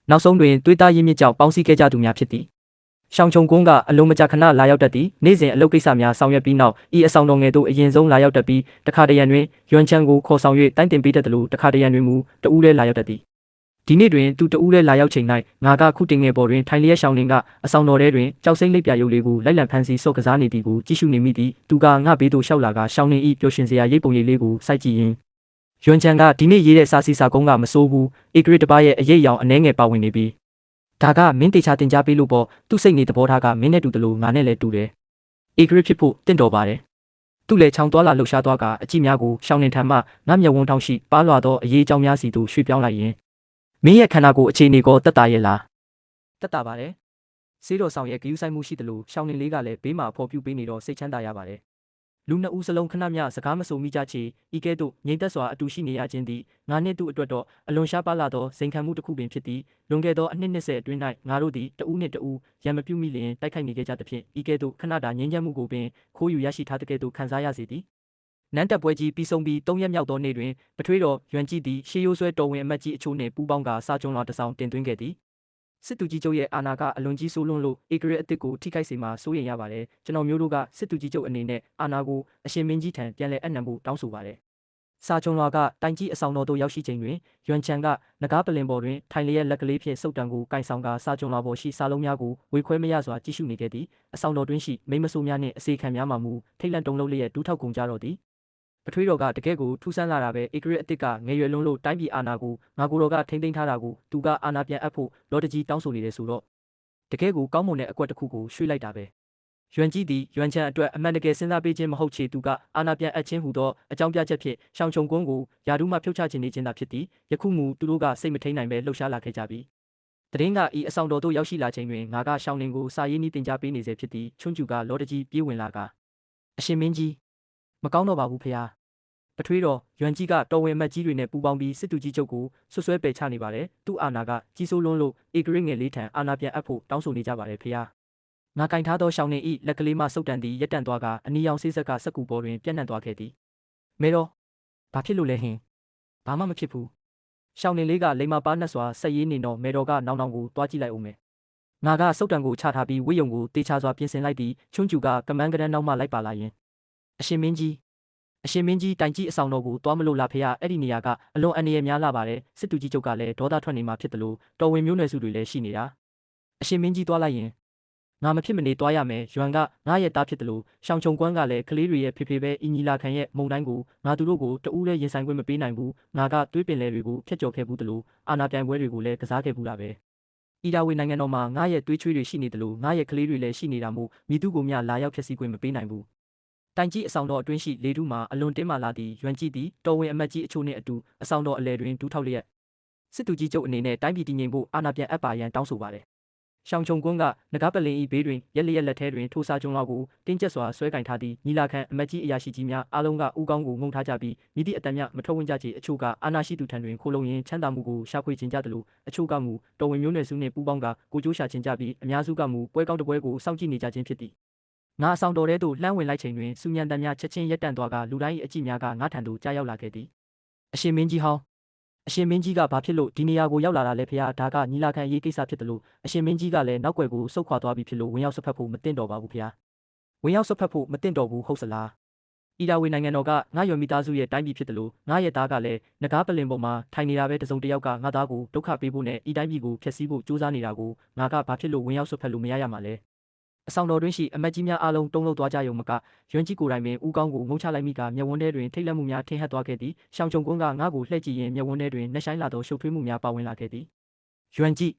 နောက်ဆုံးတွင်သွေးသားရင်းမြစ်ကြောင့်ပေါင်းစည်းခဲ့ကြသူများဖြစ်သည်ရှောင်းချုံကုန်းကအလုံးမကြခဏလာရောက်တတ်သည်နေ့စဉ်အလုပ်ကိစ္စများဆောင်ရွက်ပြီးနောက်ဤအဆောင်တော်ငယ်သို့အရင်ဆုံးလာရောက်တတ်ပြီးတခါတရံတွင်ရွမ်ချန်ကိုခေါ်ဆောင်၍တိုင်းတင်ပေးတတ်တယ်လို့တခါတရံတွင်မူတဦးလဲလာရောက်တတ်သည်ဒီနေ့တွင်သူတဦးလဲလာရောက်ချိန်၌ငါကခုတင်ငယ်ပေါ်တွင်ထိုင်လျက်ရှောင်းလင်ကအဆောင်တော်ထဲတွင်ကြောက်စိမ့်လိပ်ပြရုပ်လေးကိုလိုက်လံဖန်ဆီးစော့ကစားနေသည်ကိုကြည့်ရှုနေမိသည်သူကငါဘေးသို့လျှောက်လာကရှောင်းလင်ဤပျော်ရွှင်စရာရိပ်ပုံရိပ်လေးကိုစိုက်ကြည့်ရင်းရွမ်ချန်ကဒီနေ့ရေးတဲ့စာစီစာကုန်းကမစိုးဘူးဧကရတပါးရဲ့အရေးအယောင်အနှဲငယ်ပါဝင်နေပြီးဒါကမင်းတေချာတင် जा ပေးလို့ပေါ့သူ့စိတ်နေသဘောထားကမင်းနဲ့တူတယ်လို့ငါနဲ့လည်းတူတယ်ဧကရဖြစ်ဖို့တင့်တော်ပါတယ်သူ့လည်းချောင်းသွားလာလှုပ်ရှားသွားကအကြည့်များကိုရှောင်းနေထမ်းမှငါမျက်ဝန်းထောင်ရှိပါလွာသောအရေးအကြောင်းများစီသို့ရွှေ့ပြောင်းလိုက်ရင်မင်းရဲ့ခန္ဓာကိုယ်အခြေအနေကိုတက်တာရဲ့လားတက်တာပါတယ်ဆေးတော်ဆောင်ရဲ့ဂယုဆိုင်မှုရှိတယ်လို့ရှောင်းနေလေးကလည်းဘေးမှာအဖော်ပြပေးနေတော့စိတ်ချမ်းသာရပါတယ်လူနှစ်ဦးစလုံးခဏမျှစကားမဆိုမိကြချေဤကဲ့သို့ငြိမ်သက်စွာအတူရှိနေရခြင်းသည်ငါနှင့်သူ့အတွက်တော့အလွန်ရှားပါလာသောစိန်ခံမှုတစ်ခုပင်ဖြစ်သည်လွန်ခဲ့သောအနှစ်20အတွင်း၌ငါတို့သည်တဦးနှင့်တဦးရံမပြုမိလျင်တိုက်ခိုက်နေကြသဖြင့်ဤကဲ့သို့ခဏတာငြိမ်းချမ်းမှုကိုပင်ခိုးယူရရှိထားတဲ့ကဲ့သို့ခံစားရစေသည်နန်းတက်ပွဲကြီးပြီးဆုံးပြီး3ရက်မြောက်သောနေ့တွင်ပထွေးတော်ရွမ်ကြည့်သည်ရှေးရိုးဆွဲတော်ဝင်အမတ်ကြီးအချို့နှင့်ပူးပေါင်းကစာကြုံလွှာတစ်စောင်တင်သွင်းခဲ့သည်စစ်သူကြီးချုပ်ရဲ့အာဏာကအလွန်ကြီးဆိုးလွန်းလို့ဧကရအသစ်ကိုထိခိုက်စေမှာစိုးရိမ်ရပါတယ်ကျွန်တော်မျိုးတို့ကစစ်သူကြီးချုပ်အနေနဲ့အာဏာကိုအရှင်မင်းကြီးထံပြန်လည်အပ်နှံဖို့တောင်းဆိုပါတယ် စာချုံရွာကတိုင်ကြီးအဆောင်တော်တို့ရောက်ရှိချိန်တွင်ရွမ်ချန်ကနဂါပလင်ပေါ်တွင်ထိုင်လျက်လက်ကလေးဖြင့်စုပ်တံကိုကင်ဆောင်ကစာချုံရွာပေါ်ရှိစားလုံးများကိုဝေခွဲမရစွာကြည့်ရှုနေခဲ့သည်အဆောင်တော်တွင်ရှိမိမဆိုးများနှင့်အစေခံများမှမူထိတ်လန့်တုန်လှုပ်လျက်ဒူးထောက်ကုန်ကြတော့သည်ပထွေးတော်ကတကယ်ကိုထူးဆန်းလာတာပဲဧကရစ်အစ်စ်ကငယ်ရွယ်လွန်းလို့တိုင်းပြည်အာဏာကိုငါကိုတော်ကထိမ့်သိမ်းထားတာကိုသူကအာဏာပြန်အပ်ဖို့လော်တကြီးတောင်းဆိုနေတယ်ဆိုတော့တကယ်ကိုကောင်းမွန်တဲ့အကွက်တစ်ခုကိုရွှေ့လိုက်တာပဲရွမ်ကြီးသည်ရွမ်ချန်အတွက်အမှန်တကယ်စဉ်းစားပေးခြင်းမဟုတ်ချေသူကအာဏာပြန်အပ်ခြင်းဟူသောအကြောင်းပြချက်ဖြင့်ရှောင်းချုံကွန်းကိုယာဒူးမှဖြုတ်ချခြင်းနေခြင်းသာဖြစ်သည်ယခုမူသူတို့ကစိတ်မထိန်နိုင်ပဲလှုပ်ရှားလာခဲ့ကြပြီတရင်ကဤအဆောင်တော်သို့ရောက်ရှိလာချိန်တွင်ငါကရှောင်းလင်ကိုစာရေးနည်းတင်ကြားပေးနေစေဖြစ်သည်ချွန်းကျူကလော်တကြီးပြေးဝင်လာကအရှင်မင်းကြီးမကောင်းတော့ပါဘူးဖေဟာပထွေးတော်ရွမ်ကြီးကတော်ဝင်မတ်ကြီးတွေနဲ့ပူးပေါင်းပြီးစစ်သူကြီးချုပ်ကိုဆွဆွဲပယ်ချနေပါတယ်သူ့အာဏာကကြီးစိုးလွန်းလို့ဧကရစ်ငယ်လေးထံအာဏာပြန်အပ်ဖို့တောင်းဆိုနေကြပါတယ်ဖေဟာငါကင်ထားသောရှောင်းနေဤလက်ကလေးမှစုပ်တန်သည်ရက်တန့်သွားကအနီရောင်ဆေးဆက်ကစက်ကူပေါ်တွင်ပြန့်နှံ့သွားခဲ့သည်မဲတော့ဘာဖြစ်လို့လဲဟင်ဘာမှမဖြစ်ဘူးရှောင်းနေလေးကလိမ္မာပါနှက်စွာဆက်ရေးနေတော့မဲတော်ကနောင်နောင်ကိုတွားကြည့်လိုက်အောင်မယ်ငါကစုပ်တန်ကိုချထားပြီးဝိယုံကိုတေချာစွာပြင်ဆင်လိုက်ပြီးချွန်းကျူကကမန်းကရန်နောက်မှလိုက်ပါလာရင်အရှင်မင်းကြီးတိုင်ကြီးအဆောင်တော်ကိုတွားမလို့လာဖေရအဲ့ဒီနေရာကအလွန်အန္တရာယ်များလာပါတယ်စစ်သူကြီးချုပ်ကလည်းဒေါသထွက်နေမှဖြစ်တယ်လို့တော်ဝင်မျိုးနွယ်စုတွေလည်းရှိနေတာအရှင်မင်းကြီးတွားလိုက်ရင်ငါမဖြစ်မနေတွားရမယ်ရွမ်ကငါရဲ့သားဖြစ်တယ်လို့ရှောင်းချုံကွန်းကလည်းကလေးတွေရဲ့ဖေဖေပဲအင်ကြီးလာခံရဲ့မုံတိုင်းကိုငါသူတို့ကိုတဦးလည်းရင်ဆိုင်ခွင့်မပေးနိုင်ဘူးငါကတွေးပင်လဲတွေကိုဖျက်ကျော်ခဲ့ဘူးတယ်လို့အာနာပြိုင်ပွဲတွေကိုလည်းကစားခဲ့ဘူးတာပဲအီဒါဝေနိုင်ငံတော်မှာငါရဲ့တွေးချွေးတွေရှိနေတယ်လို့ငါရဲ့ကလေးတွေလည်းရှိနေတာမို့မိသူကိုမျှလာရောက်ဖျက်ဆီးခွင့်မပေးနိုင်ဘူးတိုင်ကြီးအဆောင်တော်အတွင်းရှိလေထုမှာအလွန်တင်းမာလာသည့်ရွမ်ကြီးသည်တော်ဝင်အမတ်ကြီးအချို့နှင့်အတူအဆောင်တော်အလယ်တွင်ဒူးထောက်လျက်စစ်သူကြီးချုပ်အနေနဲ့တိုင်းပြည်တည်ငြိမ်ဖို့အာဏာပြန်အပ်ပါရန်တောင်းဆိုပါတယ်ရှောင်းချုံကွန်းကနဂါပလင်ဤဘေးတွင်ရက်လျက်လက်ထဲတွင်ထိုစာကျုံလောက်ကိုတင်းကျပ်စွာဆွဲကင်ထားသည့်ညီလာခံအမတ်ကြီးအရာရှိကြီးများအားလုံးကဥကောင်းကိုငုံထားကြပြီးမိသည့်အတန်မြမထွက်ဝင်ကြချေအချို့ကအာဏာရှိသူထံတွင်ခိုလုံရင်းချမ်းသာမှုကိုရှာဖွေခြင်းကြသလိုအချို့ကမူတော်ဝင်မျိုးနွယ်စုနှင့်ပူးပေါင်းကကိုကျိုးရှာခြင်းကြပြီးအများစုကမူပွဲကောင်းတစ်ပွဲကိုစောင့်ကြည့်နေကြခြင်းဖြစ်သည်ငါအဆောင်တော်ထဲသို့လှမ်းဝင်လိုက်ချိန်တွင်စူညံတန်များချက်ချင်းရက်တန့်သွားကလူတိုင်း၏အကြည့်များကငါထံသို့ကြားရောက်လာခဲ့သည်အရှင်မင်းကြီးဟောင်းအရှင်မင်းကြီးကဘာဖြစ်လို့ဒီနေရာကိုရောက်လာတာလဲဖေဟာဒါကညီလာခံအရေးကိစ္စဖြစ်တယ်လို့အရှင်မင်းကြီးကလည်းနောက်ွယ်ကိုစုတ်ခွာသွားပြီဖြစ်လို့ဝင်ရောက်ဆွတ်ဖက်ဖို့မသင့်တော်ပါဘူးဖေဟာဝင်ရောက်ဆွတ်ဖက်ဖို့မသင့်တော်ဘူးဟုတ်စလားအီဒါဝေနိုင်ငံတော်ကငါရွယ်မိသားစုရဲ့တိုင်းပြည်ဖြစ်တယ်လို့ငါရဲ့သားကလည်းနဂါပလင်ပေါ်မှာထိုင်နေတာပဲတစုံတစ်ယောက်ကငါသားကိုဒုက္ခပေးဖို့နဲ့ဤတိုင်းပြည်ကိုဖျက်ဆီးဖို့ကြိုးစားနေတာကိုငါကဘာဖြစ်လို့ဝင်ရောက်ဆွတ်ဖက်လို့မရရမှာလဲအဆောင်တော်တွင်ရှိအမတ်ကြီးများအားလုံးတုံးလုံးသွားကြရုံမကရွမ်ကြီးကိုယ်တိုင်ပင်ဦးကောင်းကိုငုံချလိုက်မိကမျက်ဝန်းထဲတွင်ထိတ်လန့်မှုများထင်ဟပ်သွားခဲ့သည်ရှောင်းချုံကွန်းကငါ့ကိုလှည့်ကြည့်ရင်မျက်ဝန်းထဲတွင်နှက်ဆိုင်လာသောရှုပ်ထွေးမှုများပါဝင်လာခဲ့သည်ရွမ်ကြီး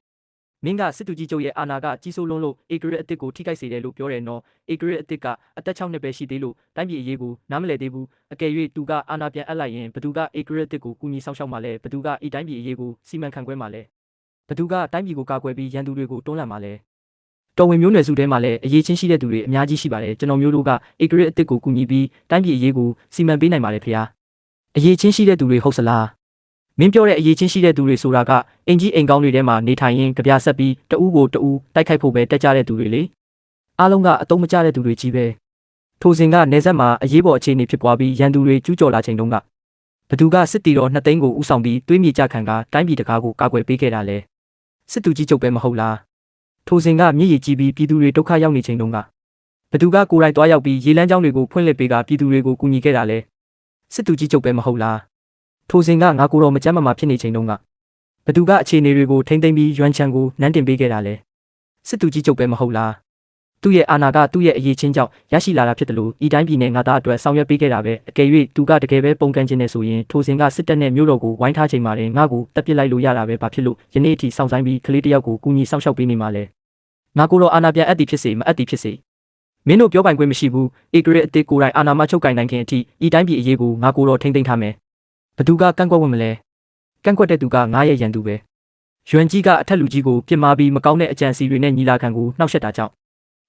မင်းကစစ်သူကြီးချုပ်ရဲ့အာဏာကကြီးစိုးလွန်းလို့ဧကရစ်အစ်စ်ကိုထိခိုက်စေတယ်လို့ပြောတယ်နော်ဧကရစ်အစ်စ်ကအသက်6နှစ်ပဲရှိသေးလို့တိုင်းပြည်အရေးကိုနားမလည်သေးဘူးအကယ်၍သူကအာဏာပြန်အပ်လိုက်ရင်ဘသူကဧကရစ်အစ်စ်ကိုကူညီဆောင်ရှောက်မှာလဲဘသူကဤတိုင်းပြည်အရေးကိုစီမံခန့်ခွဲမှာလဲဘသူကတိုင်းပြည်ကိုကာကွယ်ပြီးရန်သူတွေကိုတွန်းလှန်မှာလဲတော်ဝင်မျိုးနွယ်စုထဲမှာလည်းအရေးချင်းရှိတဲ့သူတွေအများကြီးရှိပါတယ်ကျွန်တော်မျိုးတို့ကဧကရစ်အစ်စ်ကိုကူညီပြီးတိုင်းပြည်အရေးကိုစီမံပေးနိုင်ပါတယ်ဖေဟာအရေးချင်းရှိတဲ့သူတွေဟုတ်စလားမင်းပြောတဲ့အရေးချင်းရှိတဲ့သူတွေဆိုတာကအင်ကြီးအိမ်ကောင်းတွေထဲမှာနေထိုင်ရင်ကြပြဆက်ပြီးတဦးကိုတဦးတိုက်ခိုက်ဖို့ပဲတက်ကြတဲ့သူတွေလေအားလုံးကအတုံးမကျတဲ့သူတွေကြီးပဲထိုစဉ်ကနေဆက်မှာအရေးပေါ်အခြေအနေဖြစ်ပွားပြီးရန်သူတွေကျူးကျော်လာချိန်တုန်းကဘသူကစစ်တီတော်2သိန်းကိုဥဆောင်ပြီးတွေးမြေကြခံကတိုင်းပြည်တကားကိုကာကွယ်ပေးခဲ့တာလေစစ်သူကြီးချုပ်ပဲမဟုတ်လားထိုစဉ်ကမြည်ရည်ကြီးပြီးပြည်သူတွေဒုက္ခရောက်နေချိန်တုန်းကဘသူကကိုယ်တိုင်တွားရောက်ပြီးရေလမ်းကြောင်းတွေကိုဖွင့်လှစ်ပေးကပြည်သူတွေကိုကူညီခဲ့တာလေစစ်သူကြီးချုပ်ပဲမဟုတ်လားထိုစဉ်ကငါကိုယ်တော်မကြမ်းမမာဖြစ်နေချိန်တုန်းကဘသူကအခြေအနေတွေကိုထိမ့်သိမ့်ပြီးရွမ်ချန်ကိုနန်းတင်ပေးခဲ့တာလေစစ်သူကြီးချုပ်ပဲမဟုတ်လားသူ့ရဲ့အာဏာကသူ့ရဲ့အရေးချင်းကြောင့်ရရှိလာတာဖြစ်တယ်လို့ဤတိုင်းပြည်နဲ့ငါသားအတွက်ဆောင်ရွက်ပေးခဲ့တာပဲအကယ်၍သူကတကယ်ပဲပုံကန်ခြင်းနဲ့ဆိုရင်ထိုစဉ်ကစစ်တပ်နဲ့မြို့တော်ကိုဝိုင်းထားချိန်မှာငါ့ကိုတပ်ပစ်လိုက်လို့ရတာပဲဘာဖြစ်လို့ယနေ့အထိစောင့်ဆိုင်ပြီးကလေးတယောက်ကိုကူညီဆောင်ရှောက်ပေးနေမှာလဲငါကိုယ်တော်အာဏာပြန်အပ်သည်ဖြစ်စေမအပ်သည်ဖြစ်စေမင်းတို့ပြောပိုင်ခွင့်မရှိဘူးဧကရစ်အစ်စ်ကိုယ်တိုင်အာဏာမချုပ်ကင်နိုင်ခင်အထိဤတိုင်းပြည်အရေးကိုငါကိုယ်တော်ထိမ့်သိမ်းထားမယ်ဘသူကကန့်ကွက်ဝင်မလဲကန့်ကွက်တဲ့သူကငါရဲ့ရန်သူပဲရွမ်ကြီးကအထက်လူကြီးကိုပြစ်မှားပြီးမကောင်းတဲ့အကြံစီတွေနဲ့ညီလာခံကိုနှောက်ယှက်တာကြောင့်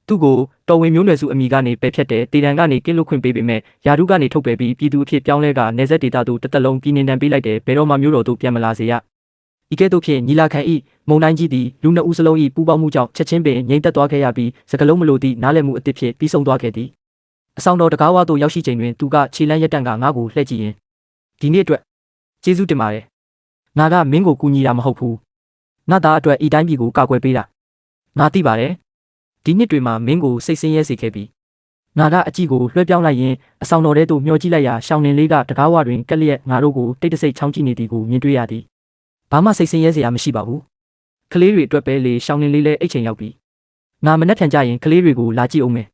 သူ့ကိုတော်ဝင်မျိုးနွယ်စုအမိကနေပယ်ဖြတ်တဲ့တေတံကနေကင်းလွတ်ခွင့်ပေးပေမဲ့ယာဒုကနေထုတ်ပယ်ပြီးပြည်သူအဖြစ်ပြောင်းလဲကနေဆက်ဒေတာတို့တစ်သက်လုံးပြည်နေတံပေးလိုက်တယ်ဘယ်တော့မှမျိုးတော်တို့ပြန်မလာစေရဤကဲ့သို့ဖြင့်ညီလာခံဤမုံတိုင်းကြီးသည်လူနှစ်ဦးစလုံးဤပူးပေါင်းမှုကြောင့်ချက်ချင်းပင်ငြိမ်သက်သွားခဲ့ရပြီးစကလုံးမလို့သည့်နားလည်မှုအသစ်ဖြင့်ပြီးဆုံးသွားခဲ့သည်အဆောင်တော်တကားဝါသို့ရောက်ရှိချိန်တွင်သူကခြေလမ်းရက်တန့်ကငါ့ကိုလှည့်ကြည့်ရင်ဒီနေ့အတွက်ကျေးဇူးတင်ပါတယ်ငါကမင်းကိုကူညီတာမဟုတ်ဘူးငါသားအတွက်ဤတိုင်းပြည်ကိုကာကွယ်ပေးတာငါသိပါတယ်ဒီနှစ်တွေမှာမင်းကိုစိတ်ဆင်းရဲစေခဲ့ပြီး ငါကအကြည့်ကိုလွှဲပြောင်းလိုက်ရင်အဆောင်တော်ထဲသို့မျှော်ကြည့်လိုက်ရာရှောင်းလင်လေးကတကားဝတွင်ကက်လျက်ငါတို့ကိုတိတ်တဆိတ်ချောင်းကြည့်နေသည်ကိုမြင်တွေ့ရသည်ဘာမှစိတ်ဆင်းရဲစရာမရှိပါဘူးကလေးတွေအတွက်ပဲလေရှောင်းလင်လေးလည်းအိတ်ချိန်ရောက်ပြီငါမနှက်ဖြန်ကြရင်ကလေးတွေကိုလာကြည့်အောင်မယ်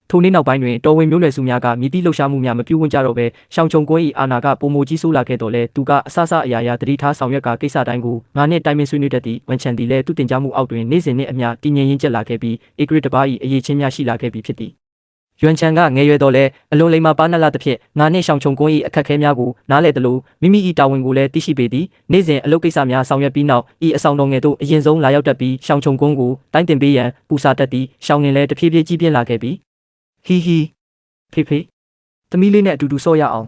ထိုနေ့နောက်ပိုင်းတွင်တော်ဝင်မျိုးနွယ်စုများကမြည်သည့်လှုပ်ရှားမှုများမပြုဝန်းကြတော့ဘဲရှောင်းချုံကွင်း၏အာဏာကပုံမကြီးဆိုးလာခဲ့တော်လဲသူကအဆအရာရာတတိထားဆောင်ရွက်ကကိစ္စတိုင်းကိုငါနှင့်တိုင်ပင်ဆွေးနွေးတတ်သည့်ဝန်ချန်သည်လည်းသူတင်ကြားမှုအောက်တွင်နေ့စဉ်နှင့်အမျှတည်ငြိမ်ရင်းကျက်လာခဲ့ပြီးဧကရစ်တစ်ပါး၏အရေးချင်းများရှိလာခဲ့ပြီးဖြစ်သည်ရွမ်ချန်ကငယ်ရွယ်တော်လဲအလွန်လိမ္မာပါနလာသဖြင့်ငါနှင့်ရှောင်းချုံကွင်း၏အခက်အခဲများကိုနားလည်သလိုမိမိ၏တာဝန်ကိုလည်းသိရှိပေသည်နေ့စဉ်အလုပ်ကိစ္စများဆောင်ရွက်ပြီးနောက်ဤအဆောင်တော်ငယ်သို့အရင်ဆုံးလာရောက်တတ်ပြီးရှောင်းချုံကွင်းကိုတိုင်းတင်ပေးရန်ပူစာတတ်သည်ရှောင်းလင်လည်းတဖြည်းဖြည်းကြီးပြင်းလာခဲ့ပြီးဟီဟီဖေဖေသမီးလေးနဲ့အတူတူဆော့ရအောင်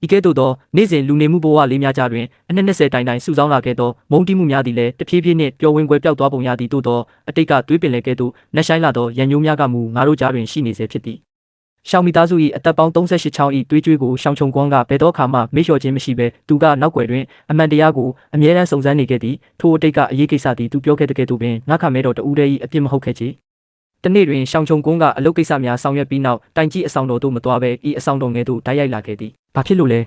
ဤကဲ့သို့သောနေ့စဉ်လူနေမှုဘဝလေးများကြားတွင်အနှစ်20တိုင်စုဆောင်းလာခဲ့သောမုံတိမှုများသည်လည်းတဖြည်းဖြည်းနှင့်ပျော်ဝင်ကွယ်ပျောက်သွားပုံရသည်သို့သောအတိတ်ကသွေးပင်လေကဲ့သို့နှက်ဆိုင်လာသောရန်မျိုးများကမူငါတို့ကြားတွင်ရှိနေစေဖြစ်သည်ရှောင်းမီသားစု၏အသက်ပေါင်း38ချောင်း၏သွေးကြွေးကိုရှောင်းချုံကွန်းကဘယ်တော့ခါမှမေ့လျော့ခြင်းမရှိဘဲသူကနောက်ွယ်တွင်အမှန်တရားကိုအမြဲတမ်းစုံစမ်းနေခဲ့သည်ထိုအတိတ်ကအရေးကိစ္စသည်သူပြောခဲ့တဲ့ကဲ့သို့ပင်ငါခမဲတော်တူတည်း၏အပြစ်မဟုတ်ခဲ့ချေတနေ့တွင်ရှောင်းချုံကွန်းကအလုပ်ကိစ္စများဆောင်ရွက်ပြီးနောက်တိုင်ကြီးအဆောင်တော်သို့မသွားဘဲဤအဆောင်တော်ငယ်သို့တိုက်ရိုက်လာခဲ့သည်ဘာဖြစ်လို့လဲ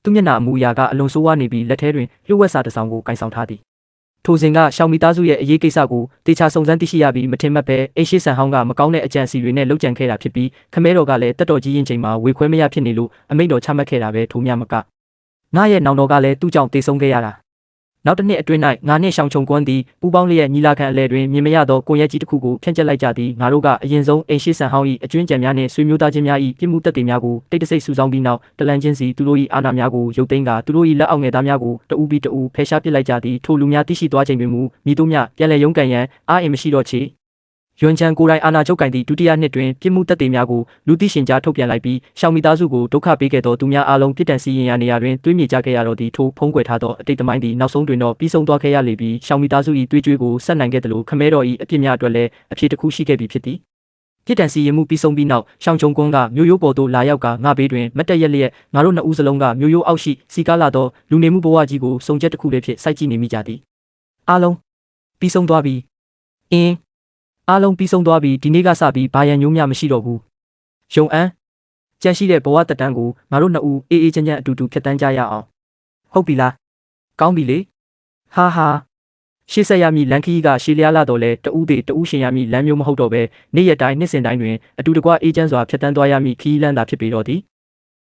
သူမျက်နှာအမူအရာကအလွန်ဆိုးဝါးနေပြီးလက်ထဲတွင်လျှို့ဝှက်စာတစ်စောင်ကိုကင်ဆောင်ထားသည်ထိုစဉ်ကရှောင်းမီသားစုရဲ့အရေးကိစ္စကိုတေချာစုံစမ်းသိရှိရပြီးမထင်မှတ်ပဲအိရှိဆန်ဟောင်းကမကောင်းတဲ့အကြံစီတွေနဲ့လှုပ်ကြံခဲ့တာဖြစ်ပြီးခမဲတော်ကလည်းတက်တော်ကြီးရင်ချိန်မှာဝေခွဲမရဖြစ်နေလို့အမိန့်တော်ချမှတ်ခဲ့တာပဲထိုများမကငါရဲ့နောင်တော်ကလည်းသူ့ကြောင့်တေဆုံးခဲ့ရတာနောက်တစ်နှစ်အတွင်း၌ငါနှင့်ရှောင်းချုံကွန်းသည်ပူပေါင်းလျက်ညီလာခံအလဲတွင်မြင်မရသောကိုရဲကြီးတစ်ခုကိုဖြန့်ကျက်လိုက်ကြသည်ငါတို့ကအရင်ဆုံးအိရှိဆန်ဟောင်း၏အကျွင်းကြံများနှင့်ဆွေမျိုးသားချင်းများ၏ပြစ်မှုတက်တွေများကိုတိတ်တဆိတ်စုဆောင်းပြီးနောက်တလန်ချင်းစီသူတို့၏အာဏာများကိုရုပ်သိမ်းကာသူတို့၏လက်အောက်ငယ်သားများကိုတအူးပြီးတအူးဖယ်ရှားပစ်လိုက်ကြသည်ထိုလူများသိရှိသွားချိန်တွင်မူမိတို့များပြန်လည်ရုန်းကန်ရန်အားအင်မရှိတော့ချေရွမ်ချန်ကိုယ်တိုင်အာဏာချုပ်ကင်သည့်ဒုတိယနှစ်တွင်ပြစ်မှုတက်တွေများကိုလူသိရှင်ကြားထုတ်ပြန်လိုက်ပြီးရှောင်းမီသားစုကိုဒုက္ခပေးခဲ့သောသူများအားလုံးပြစ်ဒဏ်စီရင်ရာနေရာတွင်တွေးမြေကြခဲ့ရတော့သည့်ထိုဖုံးကွယ်ထားသောအတိတ်သမိုင်းသည်နောက်ဆုံးတွင်တော့ပြီးဆုံးသွားခဲ့ရလေပြီးရှောင်းမီသားစု၏တွေးကြွေးကိုဆက်နိုင်ခဲ့သလိုခမဲတော်၏အပြစ်များအတွက်လည်းအဖြစ်တစ်ခုရှိခဲ့ပြီဖြစ်သည်ပြစ်ဒဏ်စီရင်မှုပြီးဆုံးပြီးနောက်ရှောင်းချုံကွန်းကမြို့ရိုးပေါ်သို့လာရောက်ကငါဘေးတွင်မတ်တက်ရက်လျက်ငါတို့နှစ်ဦးစလုံးကမြို့ရိုးအောက်ရှိစီကားလာသောလူနေမှုဘဝကြီးကိုစုံချက်တစ်ခုလေးဖြင့်စိုက်ကြည့်နေမိကြသည်အားလုံးပြီးဆုံးသွားပြီအားလုံးပြီးဆုံးသွားပြီဒီနေ့ကစပြီးဘာရန်ညိုးများမရှိတော့ဘူးယုံအန်းကြန့်ရှိတဲ့ဘဝတက်တန်းကိုငါတို့နှစ်ဦးအေးအေးချမ်းချမ်းအတူတူဖြတ်တန်းကြရအောင်ဟုတ်ပြီလားကောင်းပြီလေဟာရှေ့ဆက်ရမည်လမ်းခရီးကရှေးလျားလာတော့လဲတူးသေးတူးရှင်ရမည်လမ်းမျိုးမဟုတ်တော့ပဲနေ့ရက်တိုင်းနှစ်စဉ်တိုင်းတွင်အတူတကွအေးချမ်းစွာဖြတ်တန်းသွားရမည်ခရီးလမ်းသာဖြစ်ပေတော့သည်